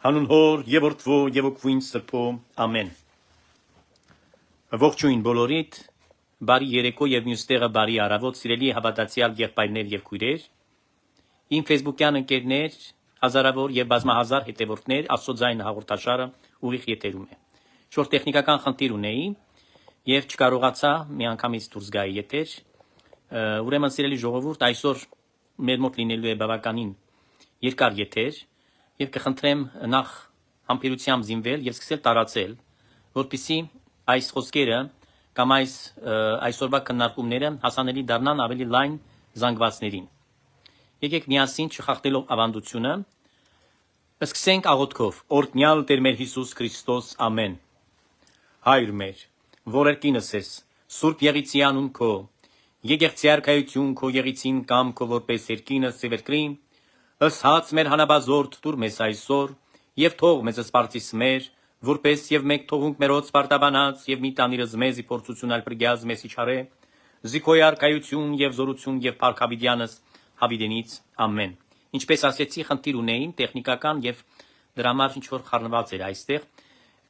Հանուն հոր եւ որդվո եւ օգվույն սրբո ամեն ողջույն բոլորիդ բարի երեկո եւ մյուս տեղը բարի առավոտ սիրելի հավատացյալ եղբայրներ եւ քույրեր իմ Facebook-յան ընկերներ հազարավոր եւ բազմահազար հետևորդներ աստծոյն հաղորդաշարը ուղիղ եթերում է շուտ տեխնիկական խնդիր ունեի եւ չկարողացա միանգամից դուրս գալ եթեր ուրեմն սիրելի ժողովուրդ այսօր մեր մոտ լինելու է բավականին երկար եթեր եւ կխնդրեմ նախ համբերությամբ զինվել եւ սկսել տարածել որպեսզի այս խոսքերը կամ այսօրվա քննարկումները հասանելի դառնան ավելի լայն զանգվածներին եկեք միասին չխախտելով ավանդությունը սկսենք աղոթքով օրհնյալ Տեր մեր Հիսուս Քրիստոս ամեն Հայր մեր որ երկինս ես Սուրբ Եղիցի անուն քո եկեղեցի արքայություն քո եղիցին կամ քո որպես երկինս ծևերքրի ըստ հաց մեր հանաբազորդ դուր մեզ այսօր եւ թող մեզ սպարտիս մեր որպես եւ մեկ թողունք մերոց պարտաբանած եւ մի տանիրս մեզի փորձություն ալպրգյազ մեզ իչարե զիքոյ արքայություն եւ զորություն եւ փառքավիդյանս հավիդենից ամեն ինչպես ասեցի խնդիր ունեին տեխնիկական եւ դրա համար ինչ որ խառնված էր այստեղ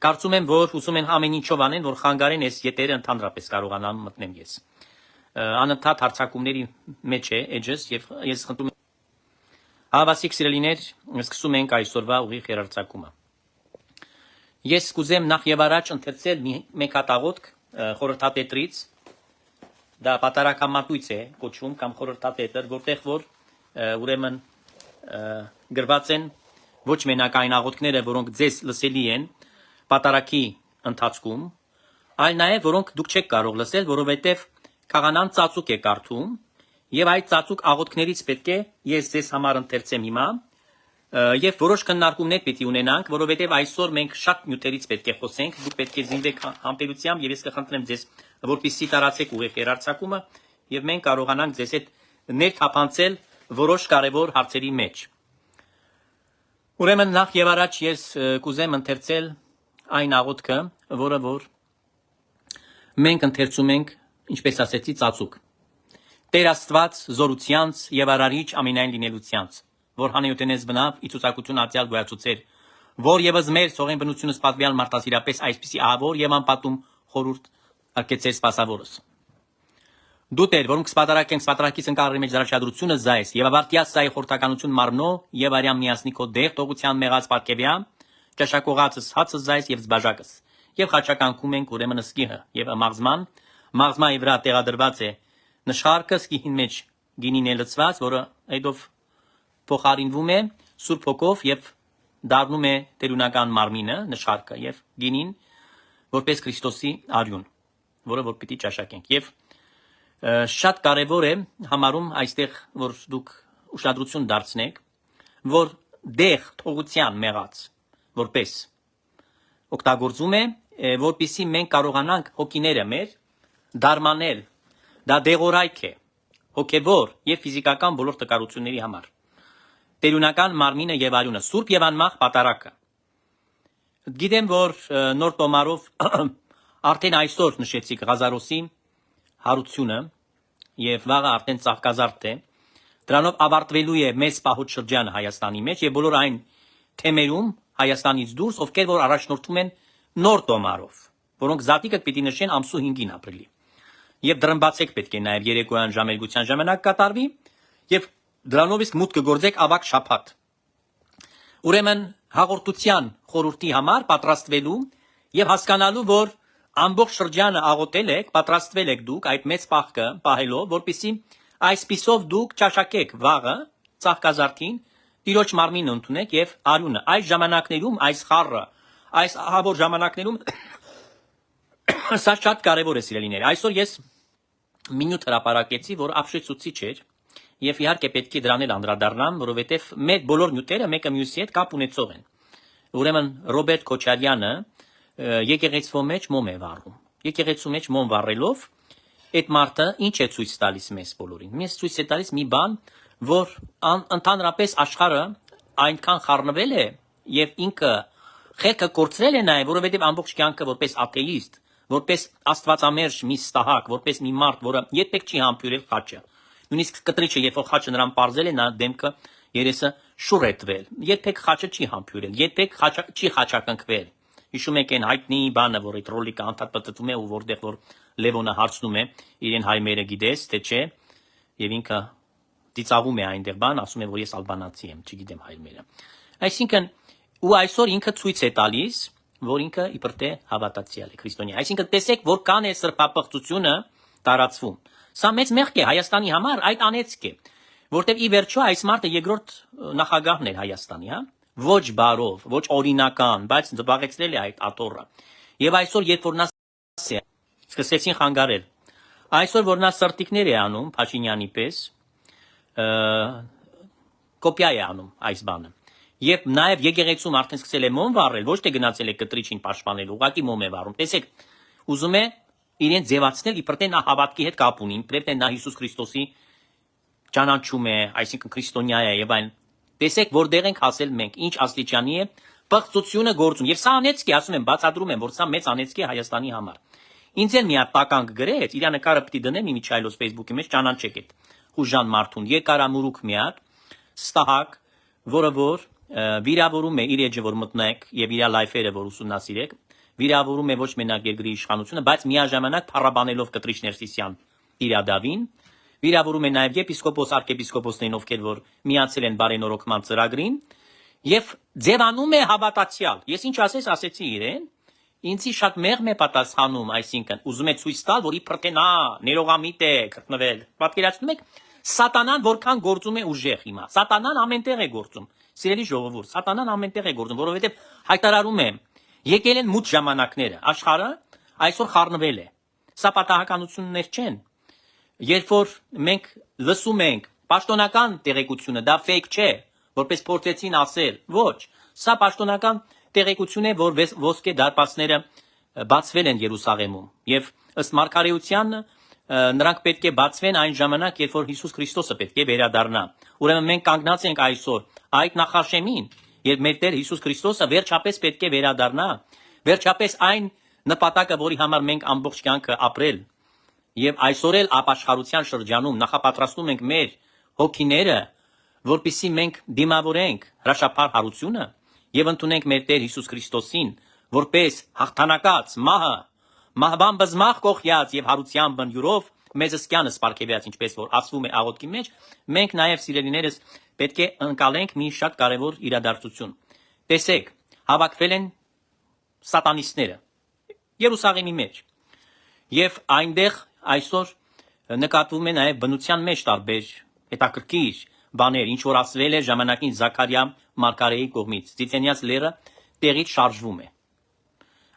կարծում եմ որ ուզում են ամեն ինչով անեն որ խանգարեն այս յետերը ընդհանրապես կարողանան մտնեմ ես անընդհատ հարցակումների մեջ է էջս եւ ես խնդրում Հավասիկ սիրելիներ, սկսում ենք այսօրվա ուղիղ երարցակումը։ Ես կուզեմ նախ եւ առաջ ընթերցել մեկ հատ աղոթք խորհրդատետրից, դա պատարակամատույց է կոչվում կամ խորհրդատետր, որտեղ որ ուրեմն գրված են ոչ մենակ այն աղոթքները, որոնք ձեզ լսելի են պատարակի ընթացքում, այլ նաեւ որոնք դուք չեք կարող լսել, որովհետեւ քաղանան ծածուկ է կարդում Եվ այդ ծածուկ աղոթքներից պետք է ես ձեզ համար ընթերցեմ հիմա եւ որոշ քննարկումներ պետք է ունենանք, որովհետեւ այսօր մենք շատ նյութերից պետք է խոսենք, դուք պետք է զինվեք համբերությամբ եւ ես կխնդրեմ ձեզ, որպեսզի տարածեք ուղիղ երարցակումը եւ մենք կարողանանք ձեզ հետ ներթափանցել որոշ կարեւոր հարցերի մեջ։ Ուրեմն նախ եւ առաջ ես կուզեմ ընթերցել այն աղոթքը, որը որ մենք ընթերցում ենք, ինչպես ասեցի, ծածուկ Տեր Աստված զորությանց եւ արարիչ ամենայն լինելությանց, որ հանեյութենես բնավ ի ցուցակություն ածյալ գոյացուցեր, որ եւս մեր սողեն բնությունս պատվյալ մարդասիրապես այսպիսի ահավոր եւ անպատում խորուրդ արկեցեր սպասավորս։ Դու Տեր, որոնք սպատարակ ենք սպատարակից ընկալի մեջ զարաշադրությունը զայս եւ ավարտյաս զայ խորտականություն մարմնո եւ արյամ միասնիկո դեղ տողության մեղած պարգևյա, ճաշակողածս հացս զայս եւ զբաժակս եւ խաչականքում ենք ուրեմն սկիհը եւ մաղզմայի վրա տեղադրված է Նշարկը սկիհին մեջ գինին է լցված, որը այդով փոխարինվում է Սուրբ Հոգով եւ դառնում է տերունական մարմինը, նշարկը եւ գինին, որպես Քրիստոսի արյուն, որը որ պիտի ճաշակենք։ Եվ շատ կարեւոր է համարում այստեղ, որ դուք ուշադրություն դարձնեք, որ դեղ թողության մեղած, որպես օգտագործում է, որպեսզի մենք կարողանանք հոգիները մեր դարմանել Դա դեղորայք է, հոգևոր եւ ֆիզիկական բոլոր տկարությունների համար։ Տերունական մարմինը եւ արյունը, սուրբ եւ անմահ պատարակը։ Գիտեմ, որ նոր տոմարով արդեն այսօր նշեցիք Ղազարոսի հարությունը եւ վաղը արդեն ծաղկազարդ է։ Դրանով ավարտվելու է մեծ պահոց շրջանը Հայաստանի մեջ եւ բոլոր այն թեմերում Հայաստանից դուրս, ովքեր որ առաջնորդվում են նոր տոմարով, որոնք զատիկը պիտի նշեն ամսու 5-ին ապրիլի։ Եվ դրմբացեք պետք է նաև երեկոյան ժամերգության ժամանակ կատարվի եւ դրանով իսկ մուտք կգործեք ավակ շաբաթ։ Ուրեմն հաղորդության խորհրդի համար պատրաստվելու եւ հասկանալու որ ամբողջ շրջանը աղոթել եք, պատրաստվել եք դուք այդ մեծ պահքը պահելով, որպեսզի այսպիսով դուք ճաշակեք վաղը ծաղկազարդին տիրոջ մարմինը ընդունեք եւ արյունը այս ժամանակներում այս խառը այս ահավոր ժամանակներում Սա շատ կարևոր է սիրելիներ։ Այսօր ես մինյուտ հրապարակեցի, որ ապշեցուցիչ էր, եւ իհարկե պետք է դրան էլ անդրադառնամ, որովհետեւ մեր բոլոր նյութերը մեկը մյուսի հետ կապ ունեցող են։ Ուրեմն Ռոբերտ Քոչարյանը եկեղեցու մեջ մոմ է վառում։ Եկեղեցու մեջ մոմ վառելով այդ մարդը ինչ է ցույց տալիս մեզ բոլորին։ Մեզ ցույց է տալիս մի բան, որ ընդհանրապես աշխարհը այնքան խառնվել է եւ ինքը խելքը կորցրել է նաեւ, որովհետեւ ամբողջ կյանքը որպես աթեիստ որպես աստվածամերժ մի ստահակ, որպես մի մարդ, որը երբեք չի համբուրել խաչը։ Նույնիսկ կտրիչը, երբ որ խաչը նրան պարզել է, նա դեմքը երեսը շուրետվել, երբեք խաչը չի համբյուրել, երբեք չի խաչակնքվել։ Հիշում եք այն հայտնի բանը, որ այդ ռոլիկը անդադ պատտվում է ու որտեղ որ Լևոնը հարցնում է իրեն հայմերը գիտես, թե չէ, եւ ինքը ծիծաղում է այնտեղ բան, ասում է որ ես ալբանացի եմ, չգիտեմ հայմերը։ Այսինքն ու այսօր ինքը ցույց է տալիս, որ ինքը իբր թե հավատացյալ է քրիստոնյա։ Այսինքն տեսեք, որքան է սրբապղծությունը տարածվում։ Սա մեծ մեղք է Հայաստանի համար, այդ անեծք է, որտեղ ի վերջո այս մարդը երկրորդ նախագահն էր Հայաստանի, հա, ոչ բարով, ոչ օրինական, բայց զբաղեցրել է այդ աթոռը։ Եվ այսօր երբ որ նա սկսեցին խանգարել, այսօր որ նա սրտիկներ է անում Փաշինյանի պես, կոպիա է անում այս բանը։ Եվ նաև եկեղեցում արդեն սկսել է մոմ վառել, ոչ թե գնացել է կտրիչին պաշտպանել, ուղղակի մոմ է վառում։ Տեսեք, ուզում է իրեն ձևացնել, իբր թե նա հավատքի հետ կապ ունի, իբր թե նա Հիսուս Քրիստոսի ճանաչում է, այսինքն քրիստոնյա է եւ այլն։ Տեսեք, որտեղ ենք հասել մենք, ինչ աստիճանի է պղծությունը գործում։ Եվ սա անեծք է, ասում եմ, բացատրում եմ, որ սա մեծ անեծք է Հայաստանի համար։ Ինձ էլ մի հատ տականք գրեց, իր նկարը պիտի դնեմ իմ Միչայլոս Facebook-ի մեջ, ճանաչեք այդ Խուժան Մարթուն, երկարամուրուկ մի հատ, ստահակ, որը որ վիրավորում է իր էջը, որ մտնեք եւ իր լայֆերը, որ ուսումնասիրեք, վիրավորում է ոչ մենակ երկրի իշխանությունը, բայց միաժամանակ փառաբանելով Կտրիչ Ներսիսյան Տիրադավին, վիրավորում է նաեւ եպիսկոպոս, arczepiskopոսներին, ովքեր որ միացել են բարենորոգման ծրագրին, եւ ձևանում է հավատացյալ։ Ես ինչ ասես, ասեցի իրեն, ինձի շատ մեղմ է պատասխանում, այսինքն ուզում է ցույց տալ, որ իբր թե նա ներողամիտ է գտնվել։ Պատկերացնում եք, սատանան որքան գործում է ուժեղ հիմա։ Սատանան ամենտեղ է գործում։ Սիրելի ժողովուրդ, սատանան ամենտեղ է գործում, որովհետեւ հայտարարում է, եկել են մութ ժամանակները, աշխարհը այսօր խառնվել է։ Սա պատահականություններ չեն։ Երբ որ մենք լսում ենք պաշտոնական տեղեկությունը, դա fake չէ, որպես փորձեցին ասել, ոչ, սա պաշտոնական տեղեկություն է, որ ոսկե դարպասները բացվել են Երուսաղեմում եւ ըստ մարգարեության նրանք պետք է բացվեն այն ժամանակ, երբ որ Հիսուս Քրիստոսը պետք է վերադառնա։ Ուրեմն մենք կանգնած ենք այսօր այդ նախաշեմին, երբ մեր Տեր Հիսուս Քրիստոսը վերջապես պետք է վերադառնա, վերջապես այն նպատակը, որի համար մենք ամբողջ կյանքը ապրել եւ այսօր էլ ապաշխարության շրջանում նախապատրաստում ենք մեր հոգիները, որպեսզի մենք դիմավորենք հրաշափառ հարությունը եւ ընդունենք մեր Տեր Հիսուս Քրիստոսին, որպես հաղթանակած մահվան բզմախ կողյած եւ հարության բնյուրով մեզ սկյանս պարգևած, ինչպես որ ասվում է աղոթքի մեջ, մենք նաեւ սիրելիներս պետք է ընկալենք մի շատ կարեւոր իրադարձություն։ Տեսեք, հավաքվել են սատանիստները Երուսաղեմի մեջ եւ այնտեղ այսօր նկատվում է նաեւ բնության մեջ տարբեր հետաքրքիր բաներ, ինչ որ ասվել է ժամանակին Զաքարիա Մարգարեի կողմից, Ծիծենյաց լերը տեղից շարժվում է։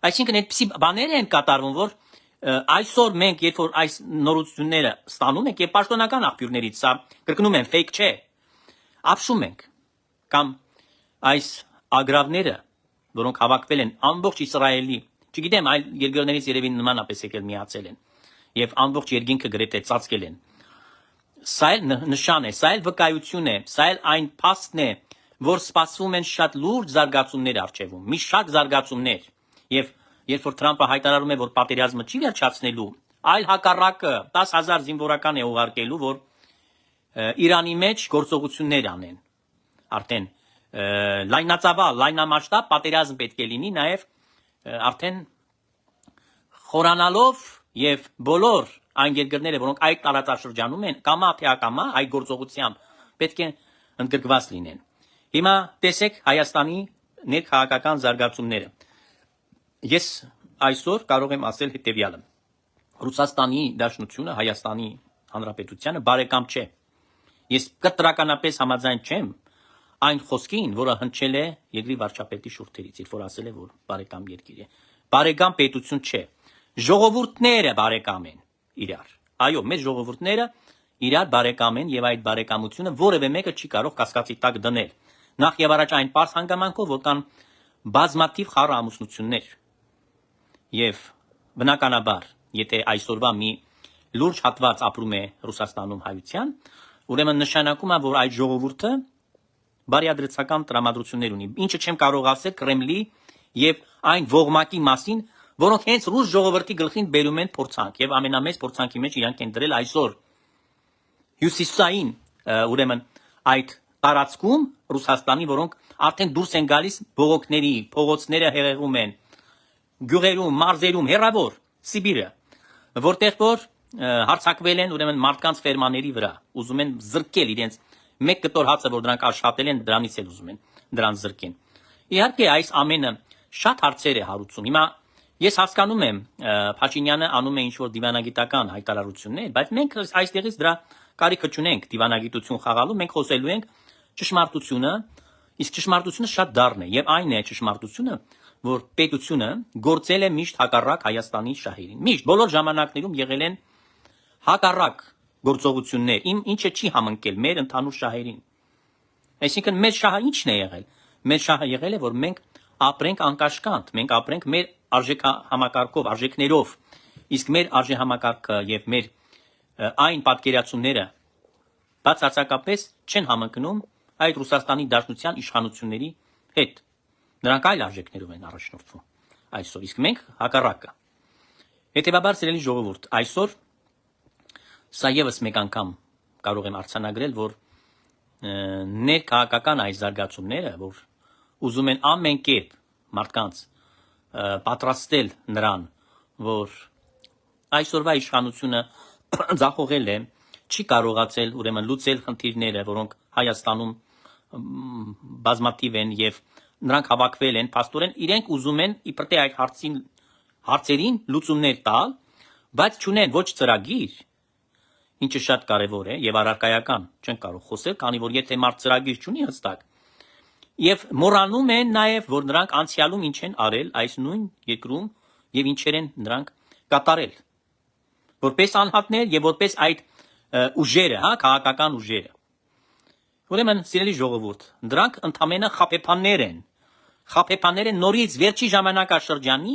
Այսինքն այդպիսի բաներ են կատարվում, որ այսօր մենք երբ որ այս նորությունները ստանում ենք եւ պաշտոնական աղբյուրներից, սա կրկնում եմ fake չէ, ապշում ենք կամ այս ագրավները, որոնք հավաքվել են ամբողջ Իսրայելի, չգիտեմ, այլ երկրներից երևի նմանապես եկել միացել են եւ ամբողջ երկինքը գրեթե ծածկել են։ Սա էլ նշան է, սա էլ վկայություն է, սա էլ այն փաստն է, որ սպասվում են շատ լուրջ զարգացումներ առջևում, մի շարք զարգացումներ։ Եվ երբ որ Թրամփը հայտարարում է, որ պատերազմը չի վերջացնելու, այլ հակառակը 10,000 զինվորական է ուղարկելու, որ Իրանի մեջ գործողություններ անեն։ Արդեն լայնածավալ, լայնամասշտաբ պատերազմ պետք է լինի, նաև արդեն խորանալով եւ բոլոր այն երկրները, որոնք այդ տարածաշրջանում են, կամա թե ակամա այդ գործողությամբ պետք է ընդգրկված լինեն։ Հիմա տեսեք Հայաստանի ներքաղաքական զարգացումները։ Ես այսօր կարող եմ ասել հետևյալը. Ռուսաստանի Դաշնությունը Հայաստանի Հանրապետությանը բարեկամ չէ։ Ես կտրականապես համաձայն չեմ այն խոսքին, որը հնչել է երկրի վարչապետի շուրթերից, երբ որ ասել է, որ բարեկամ երկիր է։ Բարեկամ պետություն չէ։ Ժողովուրդները բարեկամ են իրար։ Այո, մեր ժողովուրդները իրար բարեկամ են եւ այդ բարեկամությունը որևէ մեկը չի կարող կասկածի տակ դնել։ Նախ եւ առաջ այն པարզ հանգամանքով, որ կան բազմաթիվ խառը ամուսնություններ։ Եվ բնականաբար, եթե այսօրվա մի լուրջ հատված ապրում է Ռուսաստանում հայության, ուրեմն նշանակում է, որ այդ ժողովուրդը բարիադրեցական տրամադրություններ ունի։ Ինչը չեմ կարող ասել Կրեմլի եւ այն ողմակի մասին, որոնք հենց ռուս ժողովրդի գլխին բերում են փորձանք եւ ամենամեծ փորձանքի մեջ իրանք են դրել այսօր հյուսիսային ուրեմն այդ տարածքում Ռուսաստանի, որոնք արդեն դուրս են գալիս բողոքների, փողոցները հեղեղում են, գյուղերում, մարզերում, հեռավոր Սիբիրը, որտեղ որ հարցակվել են ուրեմն մարդկանց ֆերմաների վրա, ուզում են զրկել իրենց մեկ կտոր հացը, որ դրանք աշխատել են, դրանից էլ ուզում են դրան զրկեն։ Իհարկե այս ամենը շատ հարցեր է հարուցում։ Հիմա ես հասկանում եմ Փաշինյանը անում է ինչ-որ դիվանագիտական հայտարարություններ, բայց մենք այստեղից դրա կարիքը չունենք դիվանագիտություն խաղալու, մենք խոսելու ենք ճշմարտությունը, իսկ ճշմարտությունը շատ դառն է, եւ այն է ճշմարտությունը, որ պետությունը գործել է միշտ հակառակ Հայաստանի շահերին։ Միշտ բոլոր ժամանակներում եղել են հակառակ գործողություններ, ինչը չի համընկել մեր ընդհանուր շահերին։ Այսինքն մեր շահը ի՞նչն է եղել։ Մեր շահը եղել է, որ մենք ապրենք անկաշկանդ, մենք ապրենք մեր արժեքահամակարգով, արժեքներով, իսկ մեր արժեհամակարգը եւ մեր այն պատկերացումները բացարձակապես չեն համընկնում այդ Ռուսաստանի Դաշնության իշխանությունների հետ։ Նրանք այլ արժեքներով են առաջնորդվում այսօր, իսկ մենք հակառակը։ Հետևաբար, սիրելի ժողովուրդ, այսօր սա եւս մեկ անգամ կարող եմ արձանագրել, որ ներքաղաքական այս զարգացումները, որ ուզում են ամեն կերպ մարդկանց պատրաստել նրան, որ այսօրվա իշխանությունը ձախողել է, չի կարողացել ուրեմն լուծել խնդիրները, որոնք Հայաստանում բազմաթիվ են եւ նրանք հավաքվել են, փաստորեն իրենք ուզում են իբրտե այդ հարցերին լուծումներ տալ, բայց չունեն ոչ ծրագիր, ինչը շատ կարևոր է եւ առարկայական չեն կարող խոսել, քանի որ եթե մարդ ծրագիր չունի հստակ, եւ մոռանում են նաեւ, որ նրանք անցյալում ինչ են արել այս նույն երկրում եւ ինչեր են նրանք կատարել, որպես անհատներ եւ որպես այդ ուժերը, հա, քաղաքական ուժերը։ Ուրեմն, սիրելի ժողովուրդ, դրանք ընդամենը խաբեբաներ են նորից վերջի ժամանակաշրջանի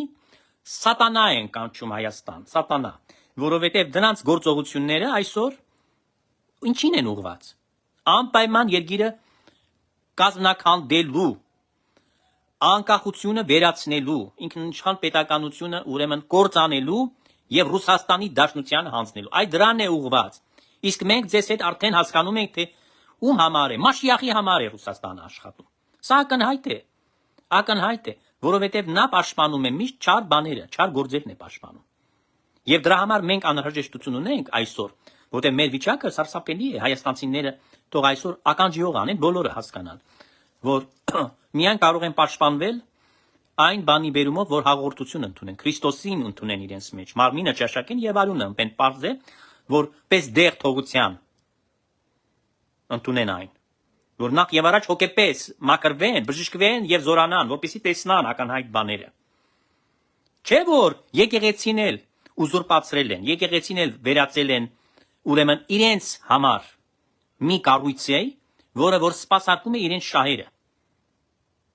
սատանա են կանչում Հայաստան, սատանա, որովհետև դրանց գործողությունները այսօր ինչին են ուղղված։ Անպայման երկիրը կազմնակերպելու, անկախությունը վերացնելու, ինքնիշխան պետականությունը ուրեմն կործանելու եւ Ռուսաստանի Դաշնությանը հանձնելու։ Այդ դրան է ուղղված։ Իսկ մենք ձեզ հետ արդեն հասկանում ենք, թե ում համար է, Մաշիախի համար է Ռուսաստանը աշխատում։ Սա ակնհայտ է, որովհետև նա պաշտպանում է միշտ չար բաները, չար գործերն է պաշտպանում։ Եվ դրա համար մենք անհրաժեշտություն ունենք այսօր, որտեղ մեր վիճակը սարսափելի է, հայաստանցիները թող այսօր ականջիող անեն, բոլորը հասկանան, որ միայն կարող են պաշտպանվել այն բանի բերումով, որ հաղորդություն ընդունեն, Քրիստոսին ընդունեն իրենց մեջ, մարմինը ճաշակեն եւ արյունը ըմպեն, պարզ է, որ պես դեղ թողության ընդունեն այն, որ նախ եւ առաջ հոգեպես մաքրվեն, բժշկվեն եւ զորանան, որպեսզի տեսնան ակնհայտ բաները։ Չէ որ եկեղեցին էլ ուզուրպացրել են, եկեղեցին էլ վերածել են ուրեմն իրենց համար մի կառույցի, որը որ սպասարկում է իրենց շահերը։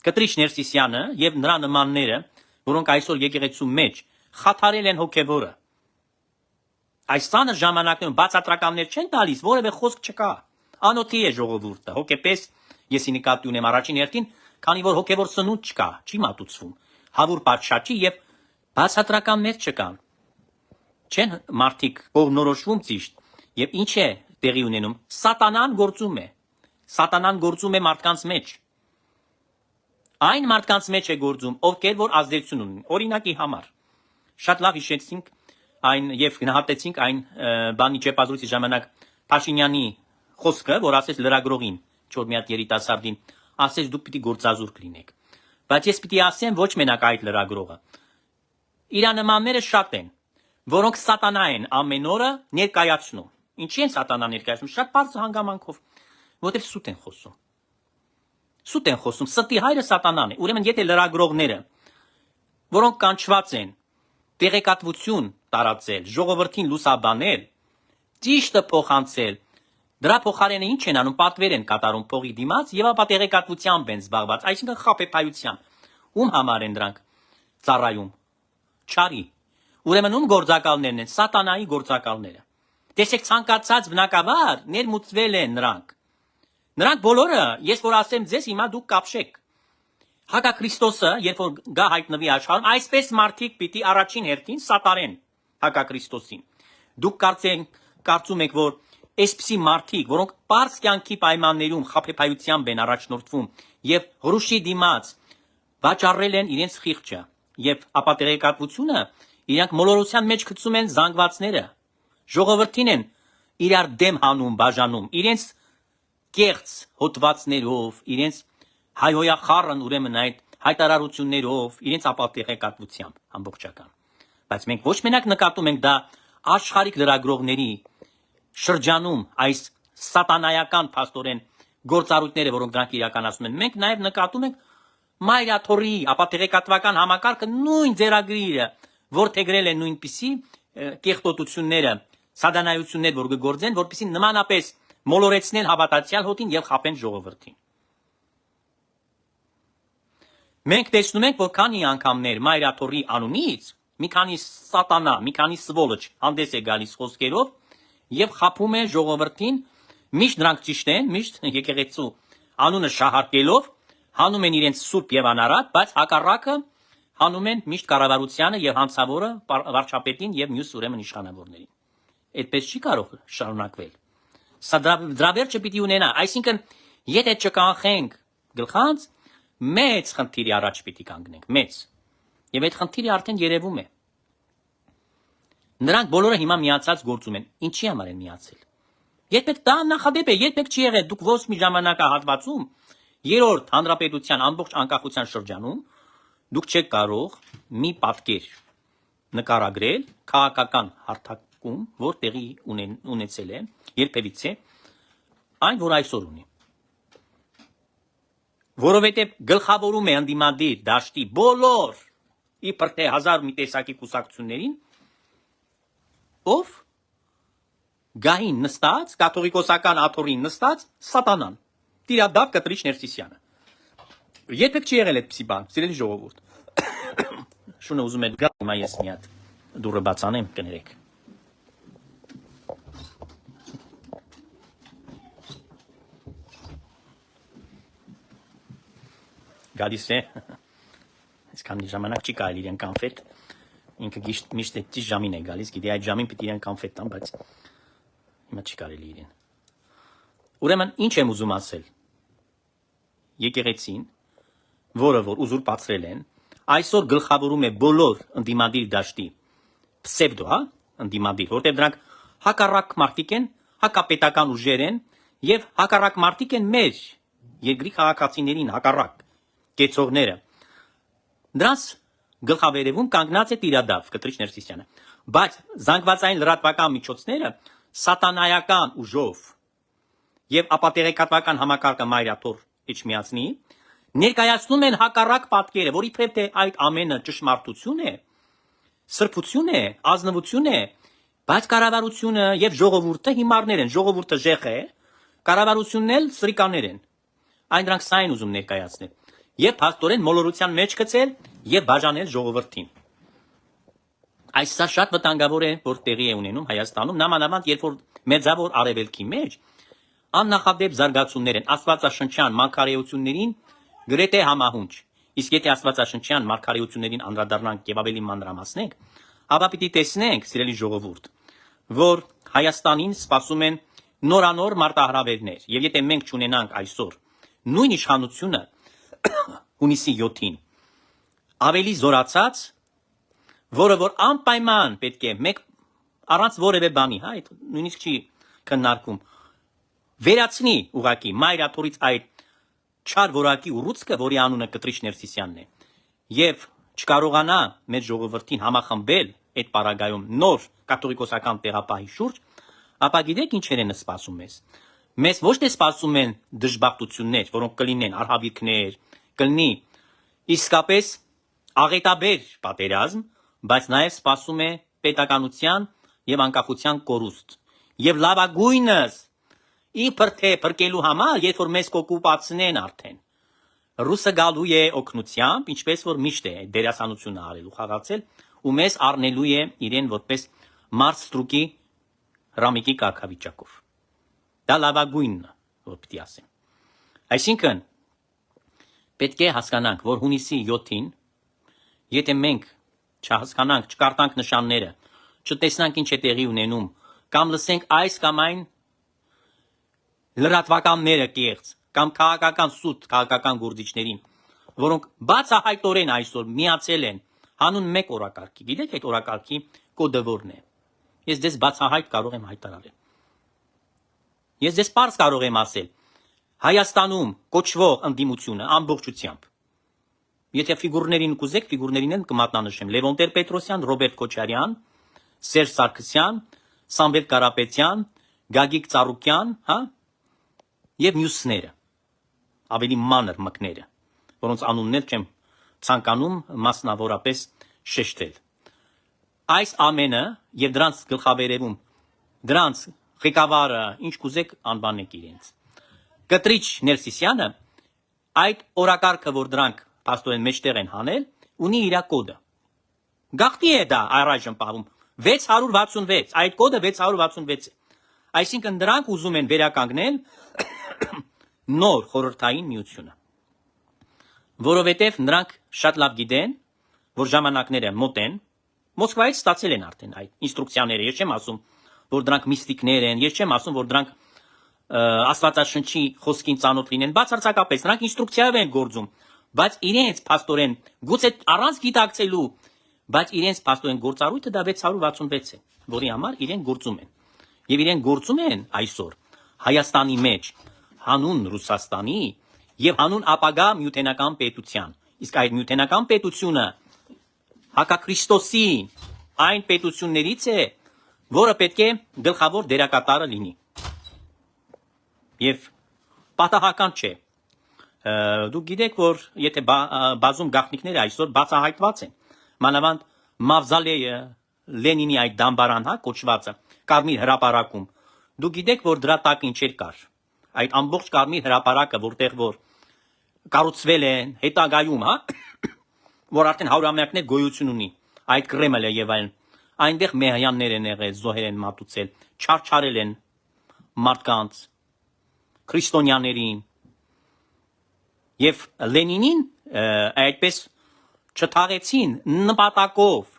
Կտրիչ Ներսիսյանը եւ նրա նմանները, որոնք այսօր եկեղեցու մեջ խաթարել են հոգեվորը։ Այս ցանը ժամանակներում բացատրականներ չեն տալիս, որևէ խոսք չկա։ Անոթի է ժողովուրդը, հոգեպես եսի նկատի ունեմ առաջին հերթին, քանի որ հոգեվոր սնունդ չկա, չի մատուցվում, հավուր պատշաճի եւ բացատրականներ չկան։ Չեն մարդիկ կողմնորոշվում ճիշտ եւ ինչ է տեղի ունենում։ Սատանան գործում է մարդկանց մեջ։ Այն մարդկանց մեջ է գործում, ովքեր որ ազդեցություն ունեն։ Օրինակի համար շատ լավ հիշեցինք այն եւ գնահատեցինք այն բանի ճեպազրույցի ժամանակ Փաշինյանի խոսքը, որ ասեց լրագրողին, չոր մի հատ երիտասարդին, ասեց դուք պիտի գործազուրկ լինեք։ Բայց ես պիտի ասեմ ոչ մենակ այդ լրագրողը։ Իր նմանները շատ են, որոնք սատանա են ամեն օրը ներկայացնում։ Ինչի են սատանա ներկայացնում։ Շատ բարձ հանգամանքով, որովհետև սուտ են խոսում։ Ստի հայրը սատանան է։ Ուրեմն եթե լրագրողները, որոնք կանչված են տեղեկատվություն տարածել, ժողովրդին լուսաբանել, ճիշտը փոխանցել, դրա փոխարենը ինչ են անում, պատվեր են կատարում փողի դիմաց եւ ապա տեղեկատվությամբ են զբաղված, այսինքն խաբեբայությամբ։ Ում համար են դրանք ծառայում։ Չարի։ Ուրեմն ում գործակալներն են, սատանայի գործակալները։ Տեսեք, ցանկացած բնակավար ներմուծվել են նրանք։ Նրանք բոլորը, ես որ ասեմ ձեզ, հիմա դուք կապշեք։ Հակաքրիստոսը, երբ որ գա հայտնվի աշխարհում, այսպես մարդիկ պիտի առաջին հերթին սատարեն Հակաքրիստոսին։ Դուք կարծում եք, որ այսպիսի մարդիկ, որոնք պարզ կյանքի պայմաններում խաբեբայությամբ են առաջնորդվում եւ հրուշի դիմաց վաճառել են իրենց խիղճը եւ ապատեղեկատվությունը իրանք մոլորության մեջ գցում են զանգվածները, ժողովրդին են իրար դեմ հանում, բաժանում, իրենց կեղծ հոդվածներով, իրենց հայհոյախառն ուրեմն այդ հայտարարություններով, իրենց ապատեղեկատվությամբ ամբողջական։ Բայց մենք ոչ մենակ նկատում ենք դա աշխարհիկ լրագրողների շրջանում այս սատանայական փաստորեն գործառույթները, որոնք դրանք իրականացնում են, մենք նաև նկատում ենք Մայրաթորի ապատեղեկատվական համակարգը նույն ձեռագրերը որդեգրել են նույնպիսի կեղտոտությունները, սատանայություններ, որ գործեն, որպեսզի նմանապես մոլորեցնեն հավատացյալ հոտին եւ խաբեն ժողովրդին։ Մենք տեսնում ենք, որ քանի անգամներ Մայրաթորի անունից մի քանի սատանա, մի քանի սվոլոչ հանդես է գալիս խոսքերով եւ խաբում է ժողովրդին, միշտ նրանք ճիշտ են, միշտ եկեղեցու անունը շահարկելով հանում են իրենց սուրբ եւ անարատ, բայց հակառակը հանում են միշտ կառավարությանը եւ հանցավորը վարչապետին եւ մյուս ուրեմն իշխանավորներին։ Այդպես չի կարող շարունակվել։ Սա դրա վերջը պիտի ունենա, այսինքն եթե չկանխենք գլխանց, մեծ խնդիրի առաջ պիտի կանգնենք, մեծ։ Եվ այդ խնդիրը արդեն երևում է։ Նրանք բոլորը հիմա միացած գործում են։ Ինչի համար են միացել։ Երբեք դա նախադեպ է, երբեք չի եղել։ Դուք ոչ մի ժամանակահատվածում երրորդ հանրապետության ամբողջ անկախության շրջանում դուք չեք կարող մի պատկեր նկարագրել քաղաքական հարթակում, որ տեղի ունեցել է, երբևիցե այն, որ այսօր ունի։ Որովհետև գլխավորում է ընդդիմադիր դաշտի բոլոր իբր թե հազար մի տեսակի կուսակցություններին, ով գահին նստած, կաթողիկոսական աթոռին նստած սատանան, Տիրադավ Կտրիչ Ներսիսյանը։ Երբեք չի եղել այդպիսի բան, սիրելի ժողովուրդ։ Շունը ուզում է գալ, հիմա ես մի հատ դուռը բացանեմ, կներեք։ Գալիս է։ Այսքան ժամանակ չի կարելի իրեն կոնֆետ։ Ինքը միշտ այդ ժամին է գալիս, գիտի այդ ժամին պիտի իրեն կոնֆետ տան, բայց հիմա չի կարելի իրեն։ Ուրեմն ինչ եմ ուզում ասել։ Եկեղեցին, որը որ ուզուրպացրել են, այսօր գլխավորում է բոլոր ընդդիմադիր դաշտի պսևդո, հա, ընդդիմադիր, որտեղ դրանք հակառակ մարդիկ են, հակապետական ուժեր են եւ հակառակ մարդիկ են մեր երկրի քաղաքացիներին հակառակ կեցողները։ Դրանց գլխավերևում կանգնած է Տիրադավ Կտրիչ Ներսիսյանը, բայց զանգվածային լրատվական միջոցները սատանայական ուժով եւ ապատեղեկատվական համակարգը Մայրաթոր Էջմիածնի ներկայացնում են հակառակ պատկերը, որ իբրև թե այդ ամենը ճշմարտություն է, սրբություն է, ազնվություն է, բայց կառավարությունը եւ ժողովուրդը հիմարներ են, ժողովուրդը ժեխ է, կառավարությունն էլ սրիկաներ են։ Այն դրանք սա են ուզում ներկայացնել եւ փաստորեն մոլորության մեջ գցել եւ բաժանել ժողովրդին։ Այս սա շատ վտանգավոր է, որ տեղի է ունենում Հայաստանում, նամանավանդ երբ որ մեծավոր արևելքի մեջ աննախադեպ զարգացումներ են աստվածաշնչյան մարգարեություններին գրեթե համահունչ։ Իսկ եթե աստվածաշնչյան մարգարեություններին անդրադառնանք եւ ավելի մանրամասնենք, ապա պիտի տեսնենք, սիրելի ժողովուրդ, որ Հայաստանին սպասում են նորանոր մարտահրավերներ, եւ եթե մենք չունենանք այսօր նույն իշխանությունը հունիսի 7-ին ավելի զորացած, որը որ անպայման պետք է մեկ առանց որևէ բանի, հա, այդ նույնիսկ չի քննարկում, վերացնի ուղակի Մայրաթորից այդ չար որակի ուռուցքը, որի անունը Կտրիչ Ներսիսյանն է, եւ չկարողանա մեր ժողովրդին համախմբել այդ պարագայում նոր կաթողիկոսական տեղապահի շուրջ, ապա գիտեք ինչեր են սպասում մեզ։ Մեզ ոչ թե սպասում են դժբախտություններ, որոնք կլինեն արհավիրքներ, կլինի իսկապես աղետաբեր պատերազմ, բայց նաև սպասում է պետականության եւ անկախության կորուստ։ Եվ լավագույնս իբր թե փրկելու համար, երբ որ մեզ կոկուպացնեն արդեն, ռուսը գալու է օգնությամբ, ինչպես որ միշտ է դերասանությունը արելու խաղացել, ու մեզ առնելու է իրեն որպես մարստրուկի ռամիկի կարգավիճակով։ Դա լավագույնն է, որ պիտի ասեմ։ Այսինքն պետք է հասկանանք, որ հունիսի 7-ին, եթե մենք չհասկանանք, չկարտանք նշանները, չտեսնանք ինչ է տեղի ունենում, կամ լսենք այս կամ այն լրատվականները կեղծ կամ քաղաքական սուտ քաղաքական գործիչներին, որոնք բացահայտորեն այսօր միացել են հանուն մեկ օրակարգի։ Գիտեք այդ օրակարգի կոդը որն է։ Ես դες բացահայտ կարող եմ հայտարարել։ Ես դες պարզ կարող եմ ասել Հայաստանում կոչվող ընդդիմությունը ամբողջությամբ։ Եթե ֆիգուրներին կուզեք, ֆիգուրներին են կմատնանշեմ Լևոն Տեր-Պետրոսյան, Ռոբերտ Քոչարյան, Սերժ Սարգսյան, Սամվել Կարապետյան, Գագիկ Ծառուկյան, հա, եւ մյուսները, ավելի մանր մկները, որոնց անուններ չեմ ցանկանում մասնավորապես շեշտել։ Այս ամենը եւ դրանց գլխավերևում, դրանց ղեկավարը, ինչ կուզեք անվանեք իրենց։ Կտրիչ Ներսիսյանը այդ օրակարգը, որ դրանք փաստորեն մեջտեղ են հանել, ունի իր կոդը։ Գաղտնի է դա առայժմ պահում 666, այդ կոդը 666 է։ Այսինքն դրանք ուզում են վերականգնել նոր խորհրդային միությունը, որովհետև նրանք շատ լավ գիտեն, որ ժամանակները մոտ են, Մոսկվայից ստացել են արդեն այդ ինստրուկցիաները, ես չեմ ասում, որ դրանք միստիկներ են, ես չեմ ասում, որ դրանք Աստվածաշնչի խոսքին ծանոթ լինեն, բացարձակապես նրանք ինստրուկցիայով են գործում, բայց իրենց փաստորեն գուցե առանց գիտակցելու, բայց իրենց փաստորեն գործառույթը դա 666 է, որի համար իրեն գործում են։ Եվ իրեն գործում են այսօր Հայաստանի մեջ հանուն Ռուսաստանի եւ հանուն ապագա միութենական պետության։ Իսկ այդ միութենական պետությունը հակաքրիստոսի այն պետություններից է, որը պետք է գլխավոր դերակատարը լինի։ Եվ պատահական չէ։ Դուք գիտեք, որ եթե բազում գաղտնիքները այսօր բացահայտված են, մանավանդ Մավզալեյը, Լենինի այդ դամբարան, հա, կոչվածը, Կարմիր հրապարակում, դուք գիտեք, որ դրա տակ ինչեր կար։ Այդ ամբողջ Կարմիր հրապարակը, որտեղ որ կառուցվել են հետագայում, հա, որ արդեն հարյուրամյակներ գոյություն ունի, այդ Կրեմլը եւ այլն, այնտեղ մեհյաններ են եղել, զոհեր են մատուցել, չարչարել են մարդկանց, քրիստոնյաներին, եւ Լենինին այդպես չթաղեցին նպատակով,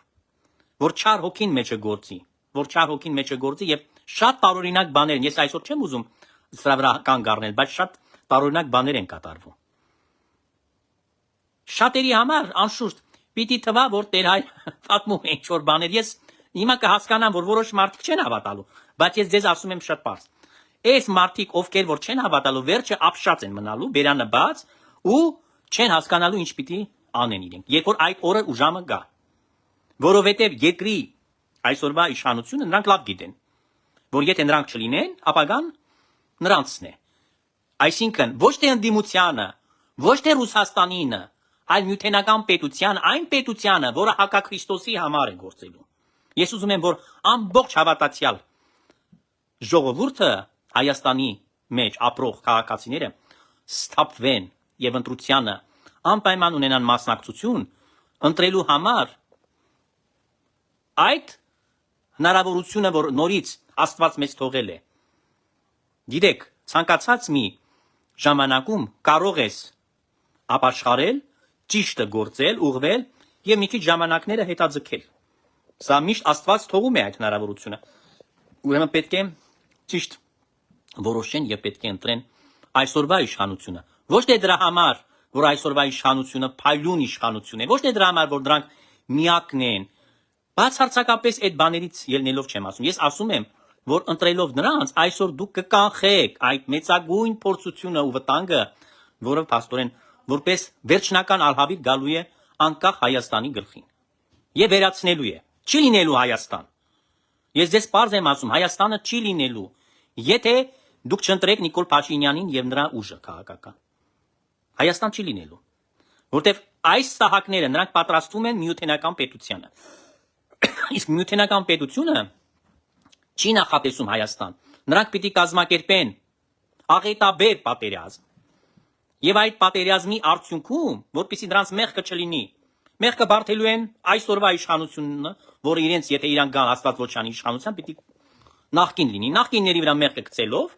որ չար հոգին մեջը գործի, եւ շատ տարօրինակ բաներ են, ես այսօր չեմ ուզում սրա վրա կանգ առնել, բայց շատ տարօրինակ բաներ են կատարվում։ Շատերի համար անշուշտ պիտի թվա, որ Տեր Հայր պատմում է ինչ-որ բաներ, ես հիմա կհասկանամ, որ որոշ մարդիկ չեն հավատալու, բայց ես ձեզ ասում եմ շատ պարզ։ Այս մարդիկ, ովքեր որ չեն հավատալու, վերջը ապշած են մնալու, բերանը բաց ու չեն հասկանալու ինչ պիտի անեն իրենք, երբ որ այդ օրը ու ժամը գա։ Որովհետև երկրի այսօրվա իշխանությունը նրանք լավ գիտեն, որ եթե նրանք չլինեն, ապագան նրանցն է։ Այսինքն ոչ թե ընդդիմությանը, ոչ թե Ռուսաստանինը, այլ միութենական պետության, այն պետությանը, որը հակաքրիստոսի համար է գործելու։ Ես ուզում եմ, որ ամբողջ հավատացյալ ժողովուրդը Հայաստանի մեջ ապրող քաղաքացիները սթափվեն եւ ընտրությանը անպայման ունենան մասնակցություն ընտրելու համար այդ հնարավորությունը, որ նորից Աստված մեզ թողել է։ Գիտեք, ցանկացած մի ժամանակում կարող ես ապաշխարել, ճիշտը գործել, ուղղվել եւ մի քիչ ժամանակները հետաձգել։ Սա միշտ Աստված թողում է այդ հնարավորությունը։ Ուրեմն պետք է ճիշտ որոշեն եւ պետք է ընտրեն այսօրվա իշխանությունը։ Ոչ թե դրա համար, որ այսօրվա իշխանությունը փայլուն իշխանություն է, ոչ թե դրա համար, որ դրանք միակն են։ Բացարձակապես այդ բաներից ելնելով չեմ ասում։ Ես ասում եմ, որ ընտրելով նրանց այսօր դուք կկանխեք այդ մեծագույն փորձությունը ու վտանգը, որը փաստորեն որպես վերջնական ալհավիտ գալու է անկախ Հայաստանի գլխին։ Եվ վերացնելու է։ Չի լինելու Հայաստան։ Ես ձեզ պարզ եմ ասում, Հայաստանը չի լինելու, եթե դուք չընտրեք Նիկոլ Փաշինյանին եւ նրա ուժը քաղաքական։ Հայաստան չի լինելու, որտեվ այս սահակները նրանք պատրաստվում են միութենական պետությանը։ Իսկ միութենական պետությունը չի նախատեսում Հայաստան։ Նրանք պիտի կազմակերպեն աղետաբեր պատերազմ։ Եվ այդ պատերազմի արդյունքում, որպեսզի դրանց մեղքը չլինի, մեղքը բարթելու են այսօրվա իշխանությունը, որը իրենց եթե իրանք գան Աստվածոչյանի իշխանության, պիտի նախկին լինի։ Նախկինների վրա մեղքը գցելով,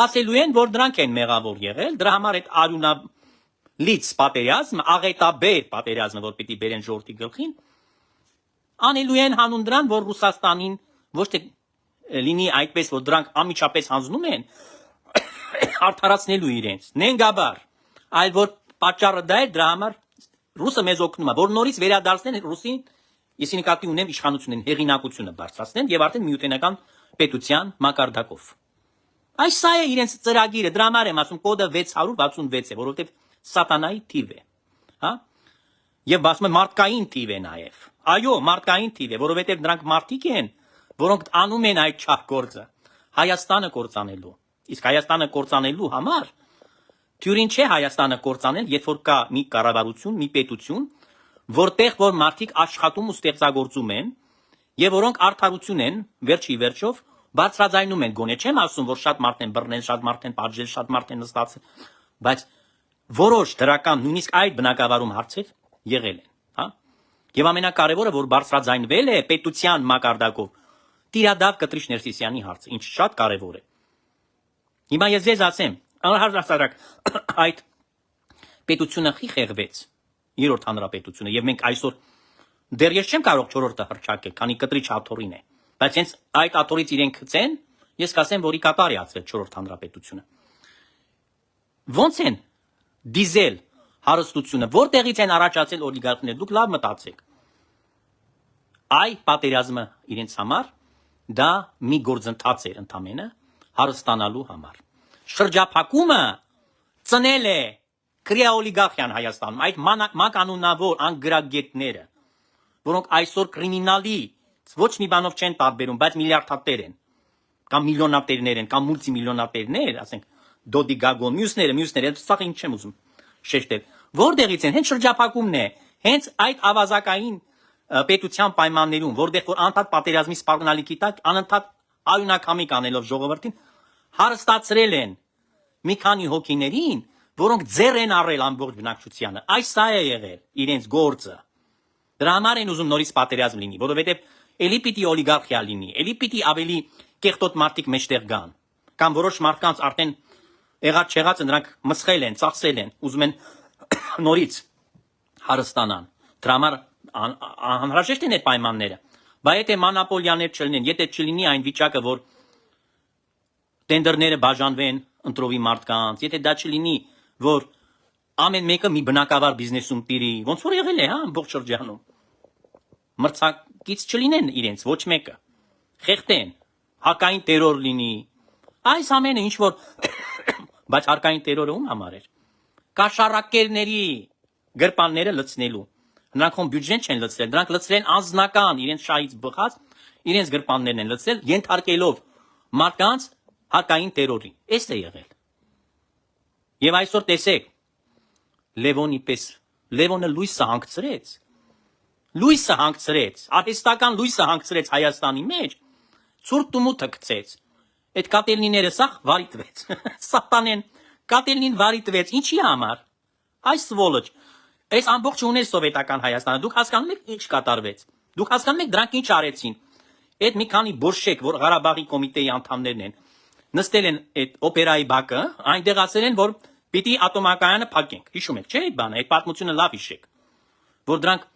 ասելու են, որ դրանք են մեղավոր եղել, դրա համար այդ արյունալից պատերազմը, աղետաբեր պատերազմը, որ պիտի բերեն ժողովրդի գլխին, անելու են հանուն դրան, որ Ռուսաստանին ոչ թե լինի այդպես, որ դրանք անմիջապես հանձնում են, արդարացնելու իրենց, նենգաբար, այլ որ պատճառը դա է, դրա համար ռուսը մեզ օգնում է, որ նորից վերադարձնեն ռուսին, ես նկատի ունեմ իշխանությունն հեղինակությունը բարձրացնեն եւ արդեն միութենական պետության մակարդակով։ Այս սա է իրենց ծրագիրը, դրա համար եմ ասում կոդը 666 է, որովհետեւ սատանայի թիվ է, հա։ Եվ ասում եմ մարդկային թիվ է նաեւ։ Այո, մարդկային թիվ է, որովհետեւ նրանք մարդիկ են, որոնք անում են այդ չար գործը, Հայաստանը կործանելու։ Իսկ Հայաստանը կործանելու համար թյուրին չէ Հայաստանը կործանել, երբ որ կա մի կառավարություն, մի պետություն, որտեղ որ մարդիկ աշխատում ու ստեղծագործում են, եւ որոնք արդարություն են, վերջի վերջով բարձրաձայնում են, գոնե չեմ ասում, որ շատ մարդ են բռնել, շատ մարդ են պատժել, շատ մարդ են նստացել, բայց որոշ դրական նույնիսկ այդ բնակավարում հարցեր եղել են, հա։ Եվ ամենակարևորը, որ բարձրաձայնվել է պետության մակարդակով, Տիրադավ Կտրիչ Ներսիսյանի հարցը, ինչ շատ կարևոր է։ Հիմա ես ձեզ ասեմ, առհասարակ այդ պետությունը խեղվեց, երրորդ հանրապետությունը, եւ մենք այսօր դեռ ես չեմ կարող չորրորդը հռչակել, քանի Կտրիչ աթոռին է, բայց հենց այդ աթոռից իրենք գցեն, ես կասեմ, որ իկապար է ածվել չորրորդ հանրապետությունը։ Ոնց են դիզել հարստությունը, որտեղից են առաջացել օլիգարխները, դուք լավ մտածեք։ Այ պատերազմը իրենց համար դա մի գործընթաց էր ընդամենը հարստանալու համար։ Շրջափակումը ծնել է քրեա օլիգարխիան Հայաստանում, այդ մանկանունավոր անգրագետները, որոնք այսօր կրիմինալի ոչ մի բանով չեն տարբերում, բայց միլիարդատեր են, կամ միլիոնատերներ են, կամ մուլտիմիլիոնատերներ, ասենք Դոդի Գագոն, մյուսները, սա ինչ չեմ ուզում շեշտել։ Որտեղից են, հենց շրջափակումն է, հենց այդ ավազակային պետության պայմաններում, որտեղ որ անընդհատ պատերազմի սպառնալիքի տակ, անընդհատ արյունակամի կանելով ժողովրդին, հարստացրել են մի քանի հոգիներին, որոնք ձեռ են առել ամբողջ բնակչությանը։ Այս սա է եղել իրենց գործը։ Դրա համար են ուզում նորից պատերազմ լինի, որովհետև էլի պիտի օլիգարխիա լինի, էլի պիտի ավելի կեղտոտ մարդիկ մեջտեղ գան, կամ որոշ մարդկանց արդեն եղած չեղածը նրանք մսխել են, ծախսել են, ուզում են նորից հարստանան։ Դրա համար անհրաժեշտ են այդ պայմանները։ Բայց եթե մանապոլյաներ չլինեն, եթե չլինի այն վիճակը, որ տենդերները բաժանվեն ընտրովի մարդկանց, եթե դա չլինի, որ ամեն մեկը մի բնակավար բիզնեսում տիրի, ոնց որ եղել է, հա, ամբողջ շրջանում։ Մրցակից չլինեն իրենց, ոչ մեկը։ Խեղտեն, հակային տերոր լինի։ Այս ամենը ինչ որ բայց հարկային տերորը ում համար էր։ Կաշառակերների գրպանները լցնելու։ Նրանք հոն բյուջեն չեն լցրել, նրանք լցրել են անձնական իրենց շահից բխած, իրենց գրպաններն են լցրել, ենթարկելով մարդկանց հարկային տերորի։ Էս է եղել։ Եվ այսօր տեսեք, Լևոնի պես, Լևոնը լույսը հանգցրեց, արհեստական լույսը հանգցրեց Հայաստանի մեջ, ցուրտ ու մութը գցեց։ Այդ կատելնիները սա վարի տվեց։ Սատանեն կատելնին վարի տվեց, ինչի համար։ Այս սվոլոչ, այս ամբողջ ուներ սովետական Հայաստանը, դուք հասկանում եք ինչ կատարվեց։ Դուք հասկանում եք դրանք ինչ արեցին։ Այդ մի քանի բորշեկ, որ Ղարաբաղի կոմիտեի անդամներն են, նստել են այդ օպերայի բակը, այնտեղ ասել են, որ պիտի ատոմակայանը փակենք։ Հիշում եք, չէ՞ այդ բանը, այդ պատմությունը լավ հիշեք։ Որ դրանք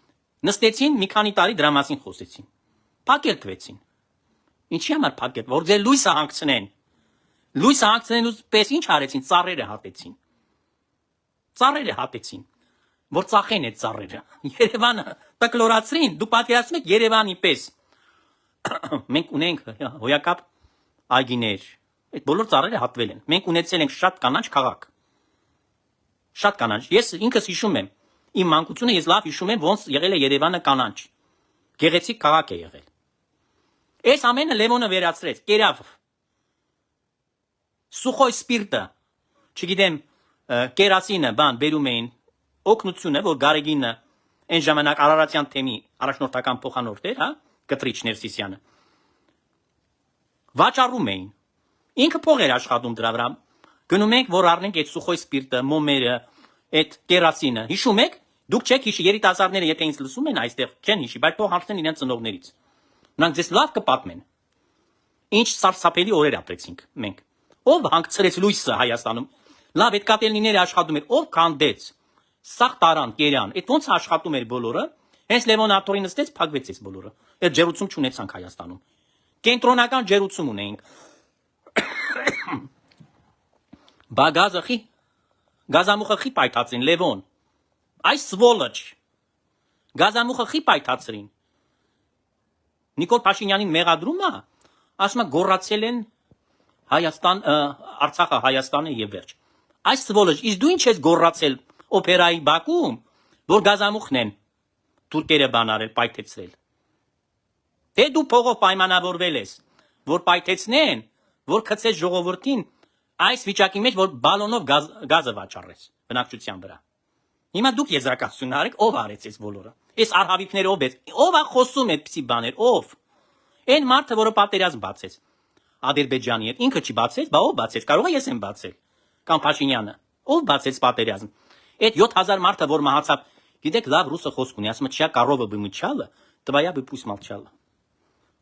նստեցին, մի քանի տարի դրա մասին խոսեցին։ Փակել տվեցին։ Ինչի համար փակել, որ ձեր լույսը հանգցնեն։ Լույսը հանգցնելուց պես ինչ արեցին, ծառերը հատեցին։ Ծառերը հատեցին, որ ծախեն այդ ծառերը։ Երևանը տկլորացրին, դու պատկերացնում եք Երևանի պես։ Մենք ունենք հոյակապ այգիներ, այդ բոլոր ծառերը հատվել են։ Մենք ունեցել ենք շատ կանաչ քաղաք։ Շատ կանաչ։ Ես ինքս հիշում եմ, իմ մանկությունը ես լավ հիշում եմ, ոնց եղել է Երևանը կանաչ։ Գեղեցիկ քաղաք է եղել։ Այս ամենը Լևոնը վերացրեց, կերավ։ Սուխոյ սպիրտը, չգիտեմ, կերասինը, բան բերում էին, օգնությունը, որ Գարեգինը այն ժամանակ Արարատյան թեմի առաջնորդական փոխանորդ էր, հա, Կտրիչ Ներսիսյանը։ Վաճառում էին։ Ինքը փող էր աշխատում դրա վրա։ Գնում ենք, որ առնենք այդ սուխոյ սպիրտը, մոմերը, այդ կերասինը։ Հիշում եք։ Դուք չեք հիշի, երիտասարդները եթե ինձ լսում են այստեղ, չեն հիշի, բայց թող հարցնեն իրենց ծնողներից։ Նրանք ձեզ լավ կպատմեն։ Ինչ սարսափելի օրեր ապրեցինք մենք։ Ով հանգցրեց լույսը Հայաստանում։ Լավ, այդ կատելնիները աշխատում էր, ով քանդեց։ Սաղ տարան, կերան, այդ ոնց աշխատում էր բոլորը։ Հենց Լևոն աթոռին նստեց, փակվեց այս բոլորը։ Այդ ջերուցում չունեցանք Հայաստանում։ Կենտրոնական ջերուցում ունեինք։ Բա գազամուխը խի պայթացրին Լևոն։ Այս սվոլոչ գազամուխը խի պայթացրին։ Նիկոլ Փաշինյանին մեղադրում է, ասում է գոռացել են Հայաստան, Արցախը Հայաստանը եւ վերջ։ Այս սվոլոչ, իսկ դու ինչ ես գոռացել օպերայի Բաքվում, որ գազամուխն են թուրքերը բանարել, պայթեցրել։ Թե դու փողով պայմանավորվել ես, որ պայթեցնեն, որ գցես ժողովրդին այս վիճակի մեջ, որ բալոնով գազը վաճառես բնակչության վրա։ Հիմա դուք եզրակացություն արեք, ով արեց այս բոլորը։ Այս արհավիկները ով է խոսում այդպիսի բաներ, ով։ Այն մարդը, որը պատերազմ բացեց Ադրբեջանի հետ, ինքը չի բացեց, բա ով բացեց, կարող է ես եմ բացել, կամ Փաշինյանը, ով բացեց պատերազմ։ Այդ 7000 մարդը, որ մահացավ, գիտեք, լավ ռուսը խոսք ունի, ասում է «Չյա կարովը бы мычала, твоя бы пусть молчала»։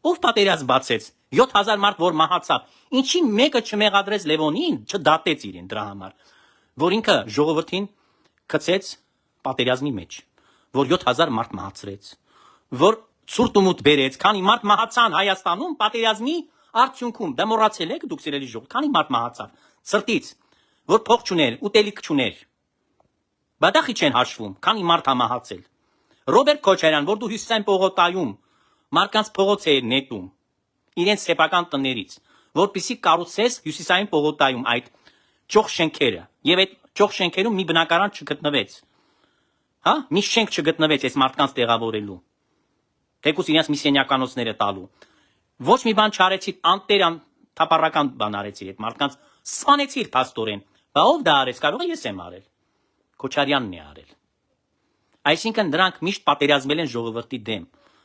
Ով պատերազմ բացեց 7000 մարդ, որ մահացավ, ինչի մեկը չմեղադրեց Լևոնին, չդատեց իրեն դրա համար, որ ինքը ժողովրդին գցեց պատերազմի մեջ, որ 7000 մարդ մահացրեց, որ ցուրտ ու մութ բերեց, քանի մարդ մահացան Հայաստանում պատերազմի արդյունքում, դա մոռացել եք դուք սիրելի ժողովուրդ, քանի մարդ մահացավ, սրտից, որ փող չուներ, ուտելիք չուներ։ Բադախի չեն հաշվում, քանի մարդ է մահացել։ Ռոբերտ Քոչարյան, որ դու Հյուսիսային պողոտայում մարդկանց փողոց է նետում իրենց սեփական տներից, որպեսզի կառուցես Հյուսիսային պողոտայում այդ ճոխ շենքերը, եւ այդ ճոխ շենքերում մի բնակարան չգտնվեց։ Հա, մի շենք չգտնվեց այս մարդկանց տեղավորելու։ Թեկուզ իրենց միսիոնականոցները տալու։ Ոչ մի բան չարեցիր, անտերան թափառական բան արեցիր այդ մարդկանց, սպանեցիր փաստորեն։ Բա ով դա արեց, կարող է ես եմ արել։ Քոչարյանն է արել։ Այսինքն նրանք միշտ պատերազմել են ժողովրդի դեմ։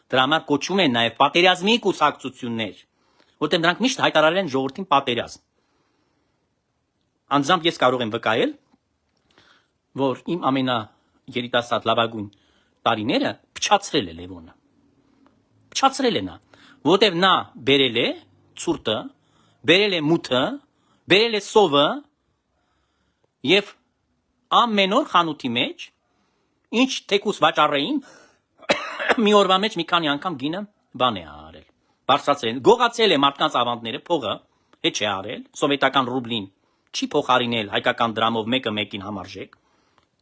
Դրա համար կոչում են նաև պատերազմի կուսակցություններ, որտեղ նրանք միշտ հայտարարել են ժողովրդին պատերազմ։ Անձամբ ես կարող եմ վկայել, որ իմ ամենաերիտասարդ լավագույն տարիները փչացրել է Լևոնը։ Փչացրել է նա, որտեղ նա բերել է ցուրտը, բերել է մութը, բերել է սովը եւ ամեն օր խանութի մեջ ինչ թեկուս վաճառեին մի օրվա մեջ մի քանի անգամ գինը բան է արել։ Բարձրացրել, գողացել է մարդկանց ավանդները, փողը հետ չի արել, սովետական ռուբլին չի փոխարինել հայկական դրամով մեկը մեկին համարժեք։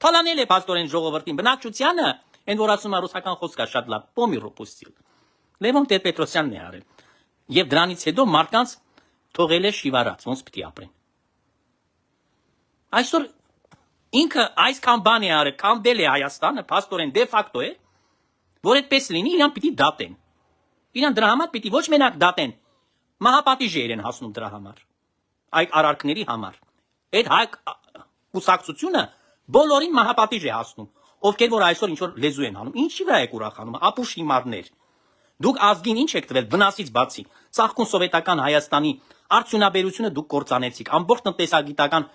Թալանել է փաստորեն ժողովրդին, բնակչությանը, այն որ ասում է ռուսական խոսքա շատ լավ, պոմիրո պուստիլ։ Լևոն Տեր-Պետրոսյանն է արել։ Եվ դրանից հետո մարդկանց թողել է շիվարած, ոնց պիտի ապրեն։ Այսօր ինքը այսքան բան է արել, կանդել է Հայաստանը, փաստորեն դե ֆակտո է, որ այդպես լինի, իրան պիտի դատեն։ Իրան դրա համար պիտի ոչ մենակ դատեն, մահապատիժ են հասնում դրա համար, այդ արարքների համար։ Այդ հայ կուսակցությունը բոլորին մահապատիժ է հասնում, ովքեր որ այսօր ինչ որ լեզու են հանում, ինչի վրա եք ուրախանում, ապուշ հիմարներ։ Դուք ազգին ինչ եք տվել վնասից բացի, ծաղկուն սովետական Հայաստանի արդյունաբերությունը դուք կործանեցիք, ամբողջ տնտեսագիտական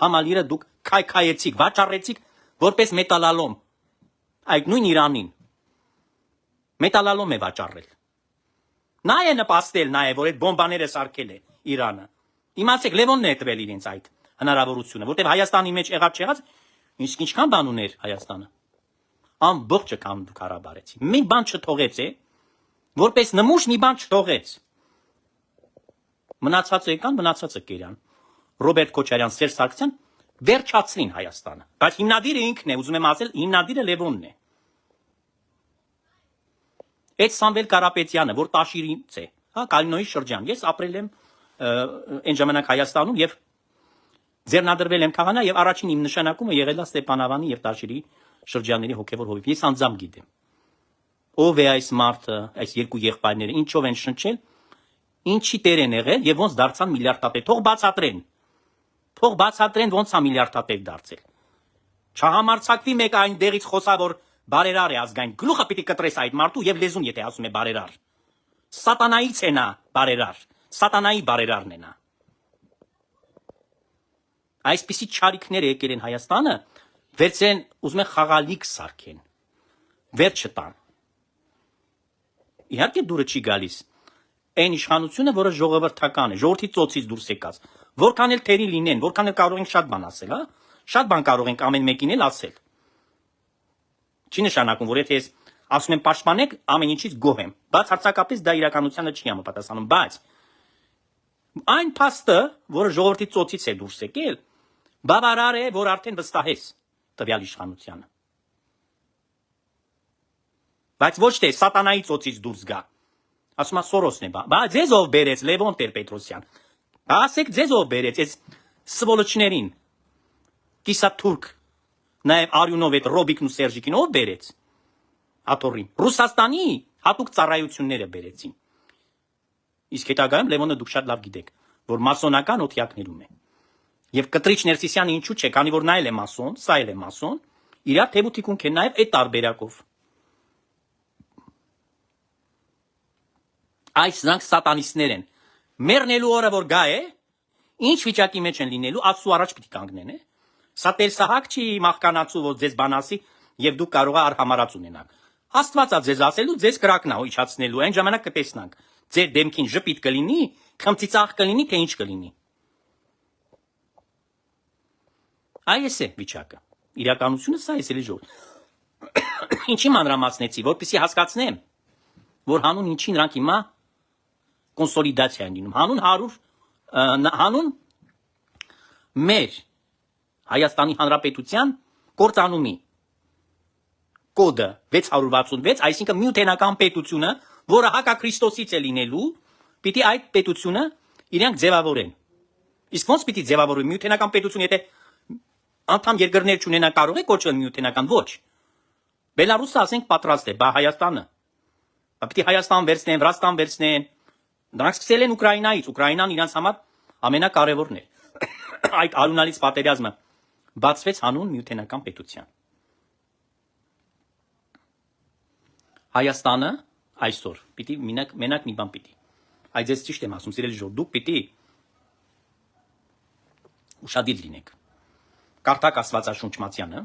համալիրը դուք քայքայեցիք, վաճառեցիք որպես մետալալոմ։ Այդ նույն Իրանին մետալալոմ է վաճառել։ Նա է նպաստել նաև, որ այդ բոմբաները սարքել է Իրանը։ Իմացեք, Լևոնն է տվել իրենց այդ հնարավորությունը, որտեղ Հայաստանի մեջ եղած չեղած, իսկ ինչքան բան ուներ Հայաստանը։ Ամբողջը կան դուք հարաբարեցի։ Մի բան չթողեց է, որպես նմուշ մի բան չթողեց։ Մնացածը եկան, մնացածը կերան։ Ռոբերտ Քոչարյան, Սերժ Սարգսյան վերջացրին Հայաստանը։ Բայց հիմնադիրը ինքն է, ուզում եմ ասել, հիմնադիրը Լևոնն է։ Այդ Սամվել Կարապետյանը, որ Տաշիրից է, հա, Կալինոյի շրջան։ Ես ապրել եմ այն ժամանակ Հայաստանում եւ ձեռնադրվել եմ քաղանա եւ առաջին իմ նշանակումը եղել է Ստեփանավանի եւ Տաշիրի շրջանների հոգեվոր հովիվ։ Ես անձամբ գիտեմ։ Ով է այս մարդը, այս երկու եղբայրները, ինչով են շնչել, ինչի տեր են եղել եւ ոնց դարձան միլիարդատեր։ Թող բացատրեն։ Թող բացատրեն ոնց է միլիարդատեր դարձել։ Չհամարցակվի մեկ այն դեղից խոսա, որ բարերար է ազգային։ Գլուխը պիտի կտրես այդ մարդու եւ լեզուն եթե ասում է բարերար։ Սատանայից է նա բարերար։ Սատանայի բարերարն է նա։ Այսպիսի չարիքներ եկել են Հայաստանը, վերցրեն, ուզում են խաղալիք սարքեն։ Վերջը տան։ Իհարկե դուրը չի գալիս։ Այն իշխանությունը, որը ժողովրդական է, ժողովրդի ծոցից դուրս եկած։ Որքան էլ թերի լինեն, որքան էլ կարող ենք շատ բան ասել, հա։ Շատ բան կարող ենք ամեն մեկին էլ ասել։ Չի նշանակում, որ եթե ես ասում եմ պաշտպանեք, ամեն ինչից գոհ եմ, բայց հարձակապես դա իրականությանը չի համապատասխանում, բայց այն փաստը, որը ժողովրդի ծոցից է դուրս եկել, Բավարար է, որ արդեն վստահես տվյալ իշխանությանը։ Բայց ոչ թե սատանայի ծոցից դուրս գա։ Ասում է Սորոսն է, բա ձեզ ով բերեց Լևոն Տեր-Պետրոսյան։ Ասեք ձեզ ով բերեց այս սվոլոչներին։ Կիսաթուրք, նաև Արյունով այդ Ռոբիկն ու Սերժիկին ով բերեց։ Աթոռին։ Ռուսաստանի հատուկ ծառայությունները բերեցին։ Իսկ հետագայում Լևոնը դուք շատ լավ գիտեք, որ մասոնական օթյակներում է։ Եվ Կտրիչ Ներսիսյանը ինչու՞ չէ, քանի որ նա էլ է մասոն, սա էլ է մասոն, իրար թեւ ու թիկունք են նաև այդ տարբերակով։ Այս նրանք սատանիստներ են։ Մեռնելու օրը որ գա է, ինչ վիճակի մեջ են լինելու, Աստծո առաջ պիտի կանգնեն, է։ Սա տեսահակ չի մահկանացու, որ ձեզ բան ասի, եւ դուք կարող եք արհամարած ունենալ։ Աստվածա ձեզ ասելու, ձեզ կրակն է իջացնելու, այն ժամանակ կտեսնանք։ Ձեր դեմքին ժպիտ կլինի, խմծիծաղ կլինի, թե ինչ կլինի։ Այս է վիճակը։ Իրականությունը սա է, ժողովուրդ։ Ինչի մանրամասնեցի, որպեսզի հասկացնեմ, որ հանուն ինչի նրանք հիմա կոնսոլիդացիա են լինում։ Հանուն մեր Հայաստանի Հանրապետության կործանումի կոդը 666, այսինքն միութենական պետությունը, որը հակաքրիստոսից է լինելու, պիտի այդ պետությունը իրենք ձևավորեն։ Իսկ ոնց պիտի ձևավորեն միութենական պետություն, եթե անդամ երկրներ չունենա, կարող է կոչվել միութենական, ոչ։ Բելարուսը ասենք պատրաստ է, բա Հայաստանը։ Բա պիտի Հայաստան վերցնեն, Վրաստան վերցնեն։ Նրանք սկսել են Ուկրաինայից, Ուկրաինան իրանց համար ամենակարևորն է։ Այդ արունալից պատերազմը բացվեց հանուն միութենական պետության։ Հայաստանը այսօր պիտի մենակ մի բան պիտի։ Այդ ձեզ ճիշտ եմ ասում, սիրելի ժողովուրդ, դուք պիտի ուշադիր լինեք։ Կարդաք Աստվածաշունչ Մատթեանը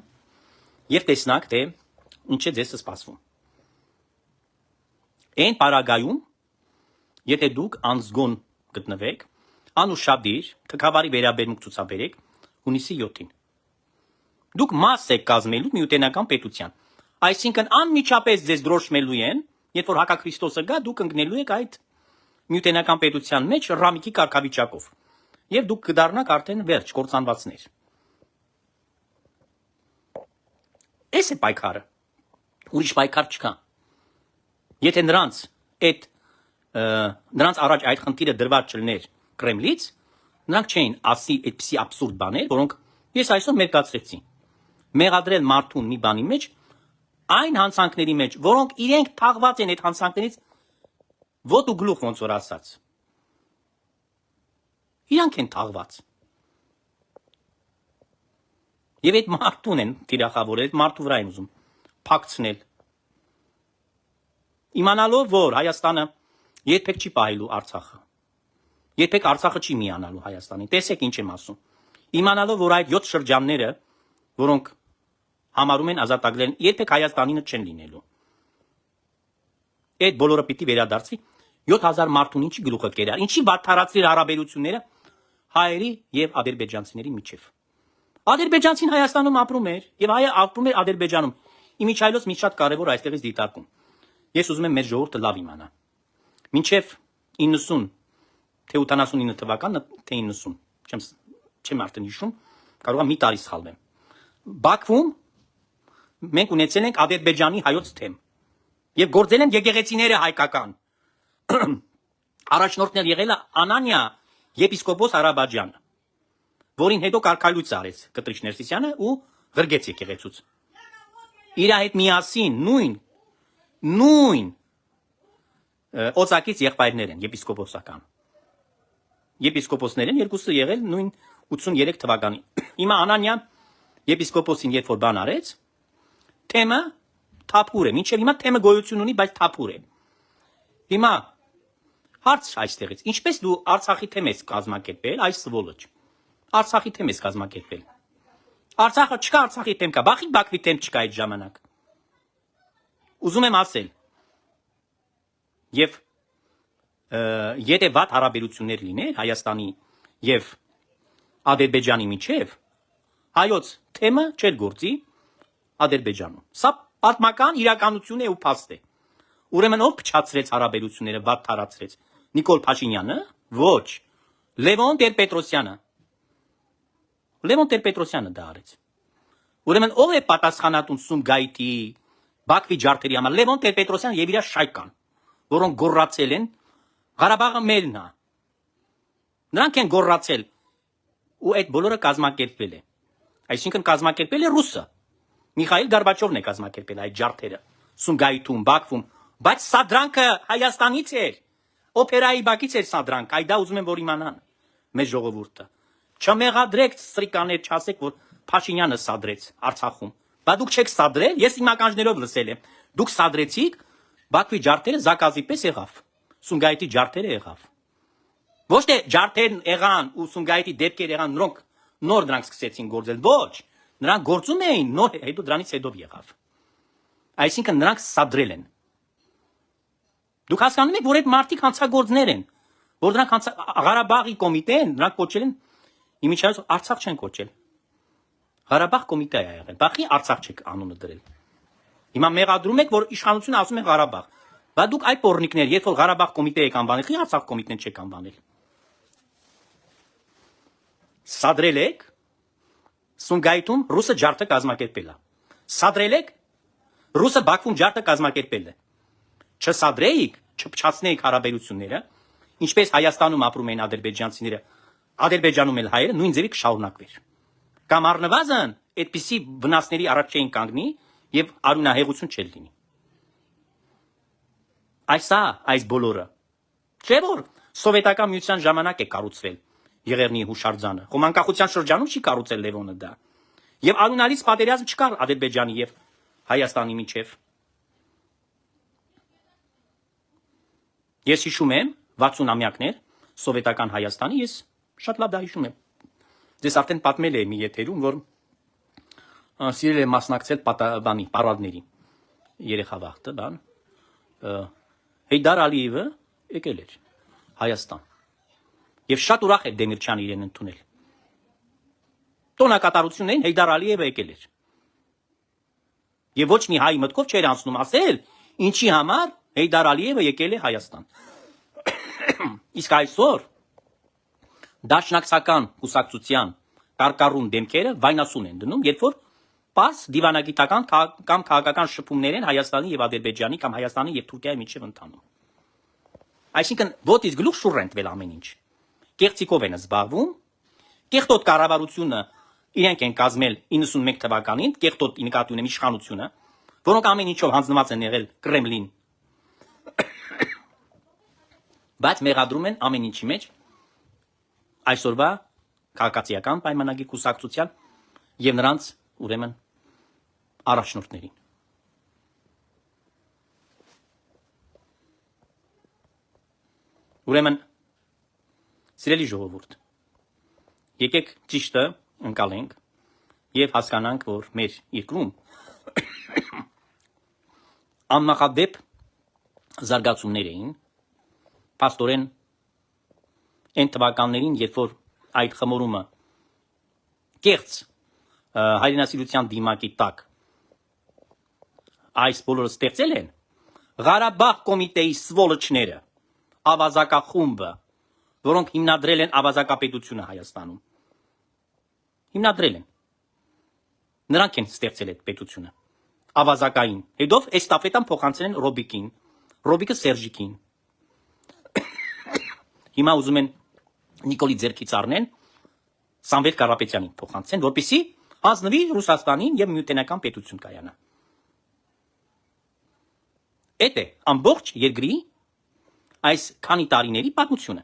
եւ տեսնաք, թե ինչ է ձեզ սպասվում։ Այն պարագայում, եթե դուք անզգոն գտնվեք, անուշադիր թագավարի վերաբերմունք ցուցաբերեք հունիսի 7-ին։ Դուք մաս եք կազմելու միութենական պետության։ Այսինքն անմիջապես ձեզ դրոշմելու են, երբ որ հակաքրիստոսը գա, դուք ընկնելու եք այդ միութենական պետության մեջ ռամիկի կարգավիճակով։ Եվ դուք կդառնաք արդեն վերջ կործանվածներ։ Այս է պայքարը։ Ուրիշ պայքար չկա։ Եթե նրանց առաջ այդ խնդիրը դրված չլներ Կրեմլից, նրանք չէին ասի այդպիսի աբսուրդ բաներ, որոնք ես այսօր մերկացրեցի։ Մեղադրել մարդուն մի բանի մեջ, այն հանցանքների մեջ, որոնք իրենք թաղված են այդ հանցանքներից, ոտ ու գլուխ ոնց որ ասած։ Իրանք են թաղված։ Եվ այդ մարդուն են թիրախավորել, այդ մարդու վրա են ուզում փակցնել։ Իմանալով, որ Հայաստանը երբեք չի պահելու Արցախը։ Երբեք Արցախը չի միանալու Հայաստանին։ Տեսեք ինչ եմ ասում։ Իմանալով, որ այդ 7 շրջանները, որոնք համարում են ազատագրել, երբեք Հայաստանինը չեն լինելու։ Այդ բոլորը պիտի վերադարձի 7000 մարդուն ինչի գլուխը կերար, ինչի վատթարացրիր հարաբերությունները հայերի եւ ադրբեջանցիների միջեւ։ Ադրբեջանցին Հայաստանում ապրում էր եւ հայը ապրում էր Ադրբեջանում։ Իմիջայլոց մի շատ կարևոր այստեղից դիտարկում։ Ես ուզում եմ մեր ժողովուրդը լավ իմանա։ Մինչև 90 թե 89 թվականը, թե 90, չեմ արդեն հիշում, կարող եմ մի տարի սխալվեմ։ Բաքվում մենք ունեցել ենք Ադրբեջանի հայոց թեմ եւ գործել են եկեղեցիները հայկական։ Առաջնորդն էլ եղել է Անանիա եպիսկոպոս Արաբաջանը, որին հետո կարգալույց արեց Կտրիչ Ներսիսյանը ու ղրգեց եկեղեցուց։ Իր հետ միասին նույն օծակից եղբայրներ են եպիսկոպոսական։ Եպիսկոպոսներ են, երկուսը եղել նույն 83 թվականին։ Հիմա Անանյան եպիսկոպոսին երբ որ բան արեց, թեմը թափուր է, մինչև հիմա թեմը գոյություն ունի, բայց թափուր է։ Հիմա հարց այստեղից, ինչպես դու Արցախի թեմ ես կազմակերպել, այս սվոլոչ։ Արցախի թեմ ես կազմակերպել։ Արցախը չկա, Արցախի թեմ կա, Բաքվի թեմ չկա այդ ժամանակ։ Ուզում եմ ասել, եւ եթե վատ հարաբերություններ լիներ Հայաստանի եւ Ադրբեջանի միջեւ, հայոց թեմը չէր գործի Ադրբեջանում։ Սա պատմական իրականություն է ու փաստ է։ Ուրեմն ով փչացրեց հարաբերությունները, վատ տարածրեց։ Նիկոլ Փաշինյանը, ոչ, Լևոն Տեր-Պետրոսյանը։ Լևոն Տեր-Պետրոսյանը դա արեց։ Ուրեմն ով է պատասխանատուն Սումգայիթի Բաքվի ջարդերի համար։ Լևոն Տեր-Պետրոսյանը եւ իր շայկան, որոնք գոռացել են Ղարաբաղը մերն է։ Նրանք են գոռացել ու այդ բոլորը կազմակերպվել է։ Այսինքն կազմակերպել է ռուսը։ Միխայիլ Գորբաչովն է կազմակերպել այդ ջարդերը Սումգայիթում, Բաքվում, բայց սադրանքը Հայաստանից էր։ Օպերայի բակից էր սադրանք, այդա ուզում եմ որ իմանան մեր ժողովուրդը։ Չմեղադրեք սրիկաներ, չասեք որ Փաշինյանը սադրեց Արցախում։ Բա դուք չեք սադրել, ես իմ ականջներով լսել եմ։ Դուք սադրեցիք, Բաքվի ջարդերը զակազի պես եղավ։ Սումգայիթի ջարդերը եղավ։ Ոչ թե ջարդերն եղան ու Սումգայիթի դեպքեր եղան, նոր դրանք սկսեցին գործել, ոչ։ Նրանք գործում էին, նոր հետո դրանից հետո եղավ։ Այսինքն նրանք սադրել են։ Դուք հասկանում եք, որ այդ մարդիկ հանցագործներ են, որ դրանք Ղարաբաղի կոմիտեն, նրանք կոչել են իմիջիայլոց Արցախ չեն կոչել։ Ղարաբաղ կոմիտե է եղել, բախի Արցախ չեք անունը դրել։ Հիմա մեղադրում եք, որ իշխանությունը ասում է Ղարաբաղ։ Բա դուք այդ պոռնիկներ, երբ որ Ղարաբաղ կոմիտե եք անվանել, խի Արցախ կոմիտեն չեք անվանել։ Սադրել եք Սումգայիթում ռուսը ջարդը կազմակերպել է։ Սադրել եք ռուսը Բաքվում ջարդը կազմակերպել է։ Չսադրեիք, չփչացնեիք հարաբերությունները, ինչպես Հայաստանում ապրում էին ադրբեջանցիները, Ադրբեջանում էլ հայերը նույն ձևի կշարունակվեր։ Կամ առնվազն այդպիսի վնասների առաջ չէին կանգնի եւ արունահեղություն չէր լինի։ Այս բոլորը չէ որ սովետական միության ժամանակ է կառուցվել Եղեռնի հուշարձանը։ Խոմանկախության շրջանում չի կառուցել Լևոնը դա։ Եվ արունալից պատերազմ չկար Ադրբեջանի եւ Հայաստանի միջև։ Ես հիշում եմ 60-ամյակներ սովետական Հայաստանի, ես շատ լավ դա հիշում եմ։ Ձեզ արդեն պատմել եմ մի եթերում, որ սիրել եմ մասնակցել պարադների երեխա վաղտը, Հեյդար Ալիևը եկել էր Հայաստան։ Եվ շատ ուրախ էր Դեմիրճյանը իրեն ընդունել։ Տոնակատարություններին Հեյդար Ալիևը եկել էր։ Եվ ոչ մի հայ մտքով չէր անցնում ասել, ինչի համար Հեյդար Ալիևը եկել է Հայաստան։ Իսկ այսօր դաշնակցական կուսակցության կարկառուն դեմքերը վայնասուն են դնում, երբ որ պարզ դիվանագիտական կամ քաղաքական շփումներ են Հայաստանի եւ Ադրբեջանի կամ Հայաստանի եւ Թուրքիայի միջև ընթանում։ Այսինքն ոտից գլուխ շուռ են տվել ամեն ինչ։ Կեղծիկով են զբաղվում, կեղտոտ կառավարությունը իրենք են կազմել 91 թվականին, կեղտոտ նկատի ունեմ իշխանությունը, որոնք ամեն ինչով հանձնված են եղել Կրեմլին։ Բայց մեղադրում են ամեն ինչի մեջ այսօրվա քաղաքացիական պայմանագիր կուսակցության եւ նրանց ուրեմն առաջնորդներին։ Ուրեմն սիրելի ժողովուրդ, եկեք ճիշտը ընկալենք եւ հասկանանք, որ մեր երկրում աննախադեպ զարգացումներ էին, փաստորեն այն թվականներին, երբ որ այդ խմորումը կեղծ հայրենասիրության դիմակի տակ այս բոլորը ստեղծել են, Ղարաբաղ կոմիտեի սվոլոչները, ավազակախումբը, որոնք հիմնադրել են ավազակապետությունը Հայաստանում, հիմնադրել են, նրանք են ստեղծել այդ պետությունը, ավազակային, հետով էստաֆետան փոխանցել են Ռոբիկին, Ռոբիկը Սերժիկին, հիմա ուզում են Նիկոլի ձեռքից առնեն, Սամվել Կարապետյանին փոխանցեն, որպեսզի հանձնվի Ռուսաստանին եւ միութենական պետություն կայանա։ Այդ է ամբողջ երկրի այս քանի տարիների պատմությունը։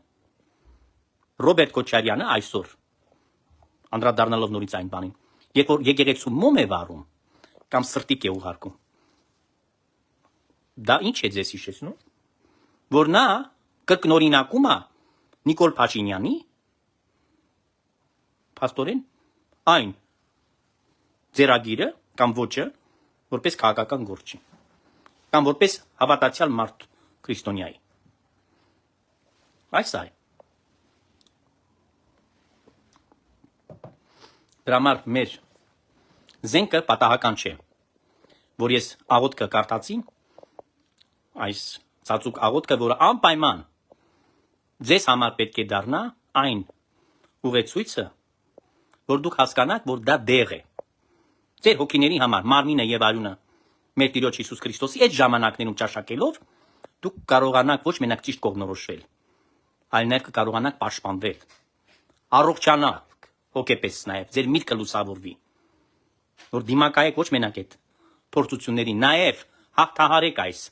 Ռոբերտ Քոչարյանը այսօր անդրադառնալով նորից այն բանին, երբ որ եկեղեցու մոմ է վառում կամ սրտիկ է ուղարկում, դա ինչ է ձեզ հիշեցնում, որ նա կրկնօրինակում է Նիկոլ Փաշինյանի փաստորեն այն ձեռագիրը կամ ոճը, որպես քաղաքական գործի, կամ որպես հավատացյալ մարդ քրիստոնյայի։ Այս է։ Դրա համար մեր զենքը պատահական չէ, որ ես աղոթքը կարդացի, այս ծածուկ աղոթքը, որը անպայման ձեզ համար պետք է դառնա այն ուղեցույցը, որ դուք հասկանաք, որ դա դեղ է։ Ձեր հոգիների համար մարմինը եւ արյունը մեր Տիրոջ Հիսուս Քրիստոսի այդ ժամանակներում ճաշակելով դուք կարողանաք ոչ մենակ ճիշտ կողնորոշվել, այլ նաև կարողանաք պաշտպանվել, առողջանալ հոգեպես նաև ձեր միտքը լուսավորվի, որ դիմակայեք ոչ մենակ այդ փորձությունների, նաև հաղթահարեք այս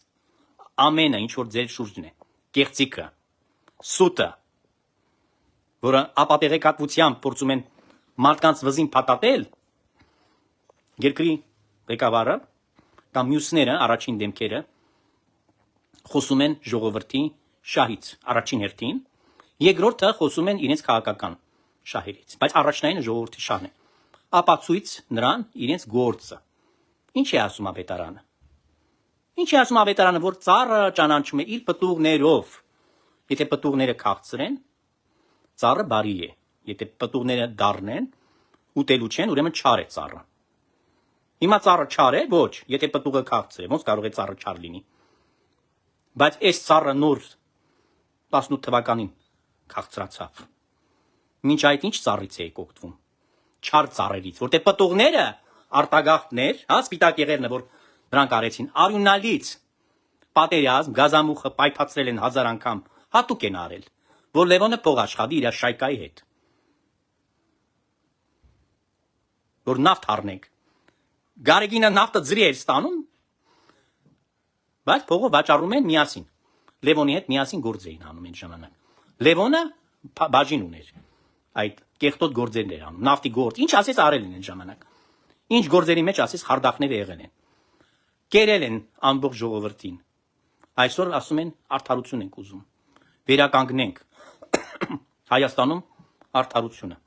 ամենը, ինչ որ ձեր շուրջն է, կեղծիքը, սուտը, որը ապատեղեկատվությամբ փորձում են մարդկանց վզին փաթաթել, երկրի ղեկավարը կամ մյուսները, առաջին դեմքերը խոսում են ժողովրդի շահից, առաջին հերթին, երկրորդը խոսում են իրենց քաղաքական շահերից, բայց առաջնայինը ժողովրդի շահն է, ապացույց նրան իրենց գործը։ Ինչ է ասում ավետարանը։ Ինչ է ասում ավետարանը, որ ծառը ճանաչում է իր պտուղներով։ Եթե պտուղները քաղցր են, ծառը բարի է։ Եթե պտուղները դառն են, ուտելու չեն, ուրեմն չար է ծառը։ Հիմա ծառը չար է, ոչ, եթե պտուղը քաղցր է, ոնց կարող է ծառը չար լինի։ Բայց այս ծառը նոր 18 թվականին քաղցրացավ։ Մինչ այդ ինչ ծառից է օգտվում։ Չար ծառերից, որտեղ պտուղները արտագաղթներ, հա, սպիտակ եղերնը, որ նրանք արեցին, արյունալից պատերազմ, գազամուխը պայթացրել են 1000 անգամ, հատուկ են արել, որ Լևոնը փող աշխատի իր շայկայի հետ։ Որ նավթ առնենք։ Գարեգինը նավթը ձրի էր ստանում, բայց փողը վաճառում են միասին։ Լևոնի հետ միասին գործ էին անում այն ժամանակ։ Լևոնը բաժին ուներ այդ կեղտոտ գործերն էր անում, նավթի գործ, ինչ ասես արել են այն ժամանակ։ Ինչ գործերի մեջ ասես խարդախներ եղել են։ Կերել են ամբողջ ժողովրդին։ Այսօր ասում են արդարություն ենք ուզում։ Վերականգնենք Հայաստանում արդարությունը։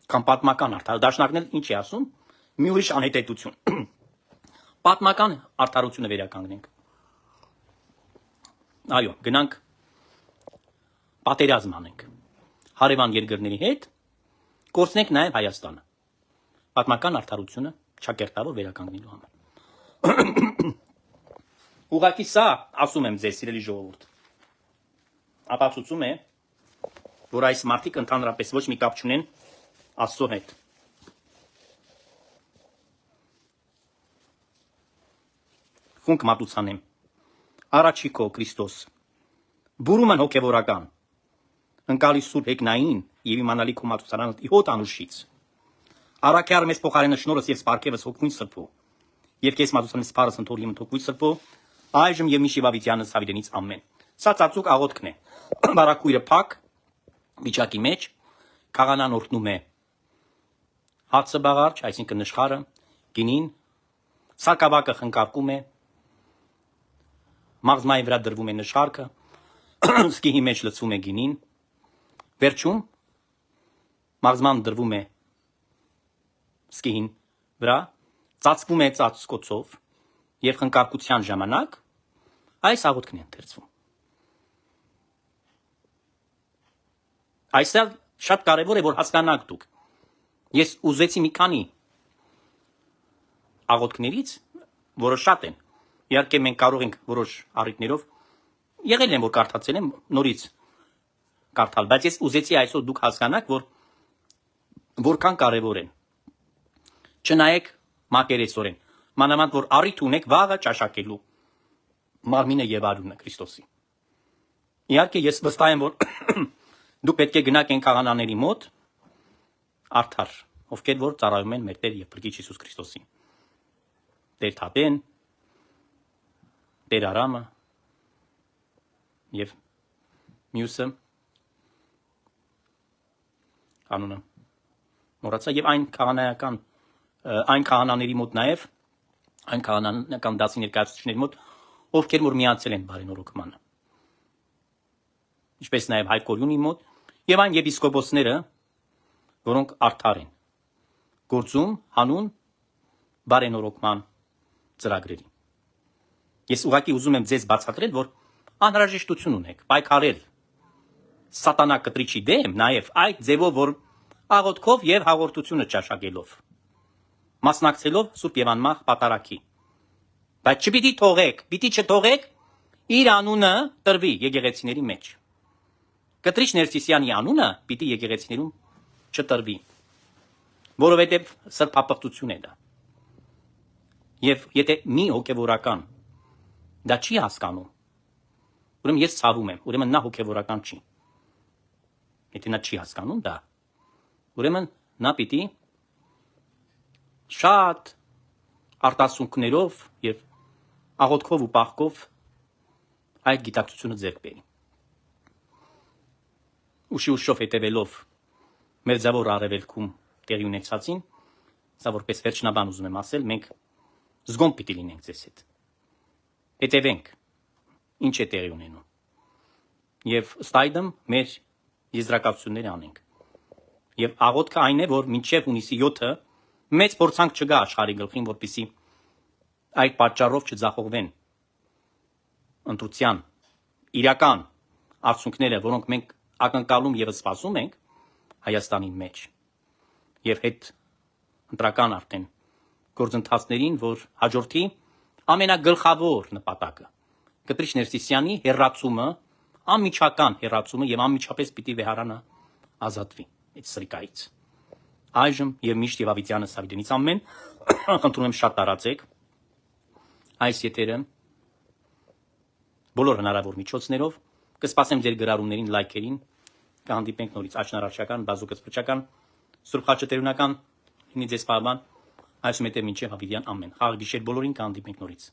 Կամ պատմական արդարություն։ Դաշնակն էլ ինչ է ասում։ Մի ուրիշ անհետեթություն։ Պատմական արդարությունը վերականգնենք։ Այո, գնանք պատերազմ անենք հարևան երկրների հետ, կորցնենք նաև Հայաստանը։ Պատմական արդարությունը ճակերտավոր վերականգնելու համար։ Ուղղակի սա, ասում եմ ձեզ, սիրելի ժողովուրդ, ապացուցում է, որ այս մարդիկ ընդհանրապես ոչ մի կապ չունեն Աստծո հետ։ Խունկ մատուցանեմ։ Առաջիկո Քրիստոս։ Բուրումն հոգևորական։ Ընկալի սուր հեգնային եւ իմանալի քո մատուցարանը իհոտ անուշից։ Արաքյար մեզ փոխարենը շնորհս եւ սպարքևս հոգվույն սրբո։ Եվ քեզ մատուցանես սպարս ընթորիմ հոգվույն սրբո, այժմ եւ միշի վավիտյանս հավիտենից ամեն։ Սա ծածուկ աղոթքն է։ Բարակույրը փակ վիճակի մեջ քաղանան օրհնում է հացը բաղարջ, այսինքն նշխարը, գինին, սակավակը խնկարկում է, մաղձմայի վրա դրվում է նշխարքը, սկիհի մեջ լցվում է գինին, վերջում մաղձման դրվում է սկիհին վրա, ծածկվում է ծածկոցով եւ խնկարկության ժամանակ այս աղոթքն է ընթերցվում։ Այստեղ շատ կարևոր է, որ հասկանաք դուք։ Ես ուզեցի մի քանի աղոթքներից, որը շատ են։ Իհարկե մենք կարող ենք որոշ առիթներով եղել են, որ կարդացել եմ նորից կարդալ, բայց ես ուզեցի այսօր դուք հասկանաք, որ որքան կարևոր են։ Չնայեք մակերեսորեն, մանավանդ որ առիթ ունեք վաղը ճաշակելու մարմինը եւ արյունը Քրիստոսի։ Իհարկե ես վստահ եմ, որ դուք պետք է գնաք այն քահանաների մոտ արդար, ովքեր որ ծառայում են մեր Տեր եւ Փրկիչ Հիսուս Քրիստոսին։ Տեր Թատեն, Տեր Արամը եւ մյուսը անունը մոռացա եւ այն քահանաների մոտ նաեւ այն քահանանական դասի ներկայացուցիչների մոտ, ովքեր որ միացել են բարենորոգմանը։ Ինչպես նաեւ Հայկ Կորյունի մոտ եւ այն եպիսկոպոսները, որոնք արդար են, գործում հանուն բարենորոգման ծրագրերի։ Ես ուղղակի ուզում եմ ձեզ բացատրել, որ անհրաժեշտություն ունեք պայքարել սատանա կտրիչի դեմ, նաեւ այդ ձևով, որ աղոթքով եւ հաղորդությունը ճաշակելով, մասնակցելով Սուրբ եւ անմահ պատարագի։ Բայց չպիտի թողեք, պիտի չթողեք իր անունը տրվի եկեղեցիների մեջ։ Կտրիչ Ներսիսյանի անունը պիտի եկեղեցիներում չտրվի։ որովհետև սրբապղծություն է դա։ Եվ եթե մի հոգևորական դա չի հասկանում, ուրեմն ես ցավում եմ, ուրեմն նա հոգևորական չի։ Եթե նա չի հասկանում դա, ուրեմն նա պիտի շատ արտասունքներով եւ աղոթքով ու պահքով այդ գիտակցությունը ձեռք բերի։ Ուշով հետևելով մերձավոր արևելքում տեղի ունեցածին, սա որպես վերջնաբան ուզում եմ ասել, մենք զգոն պիտի լինենք ձեզ հետ։ Հետևենք, ինչ է տեղի ունենում։ Եվ ըստ այդմ մեր եզրակացությունները անենք։ Եվ աղոթքը այն է, որ մինչև հունիսի 7-ը մեծ փորձանք չգա աշխարհի գլխին, որպեսզի այդ պատճառով չձախողվեն ընտրության իրական արդյունքները, որոնք մենք ակնկալում եւ սպասում ենք Հայաստանի մեջ եւ հետ ընտրական արդեն գործընթացներին, որ հաջորդի ամենագլխավոր նպատակը Կտրիչ Ներսիսյանի հերացումը, անմիջական հերացումը եւ անմիջապես պիտի վեհարանը ազատվի այդ սրիկայից։ Այժմ եւ միշտ եւ Ավիտյանը Սավիդենից ամեն խնդրում եմ շատ տարածեք այս եթերը բոլոր հնարավոր միջոցներով, կսպասեմ ձեր գրառումներին, լայքերին, կհանդիպենք նորից աչնարարչական, բազուկսպրճական, Սուրբ Խաչը տերունական, լինի ձեզ պահպան, այսուհետև մինչև Ավիդյան ամեն։ Խաղ գիշեր բոլորին, կհանդիպենք նորից։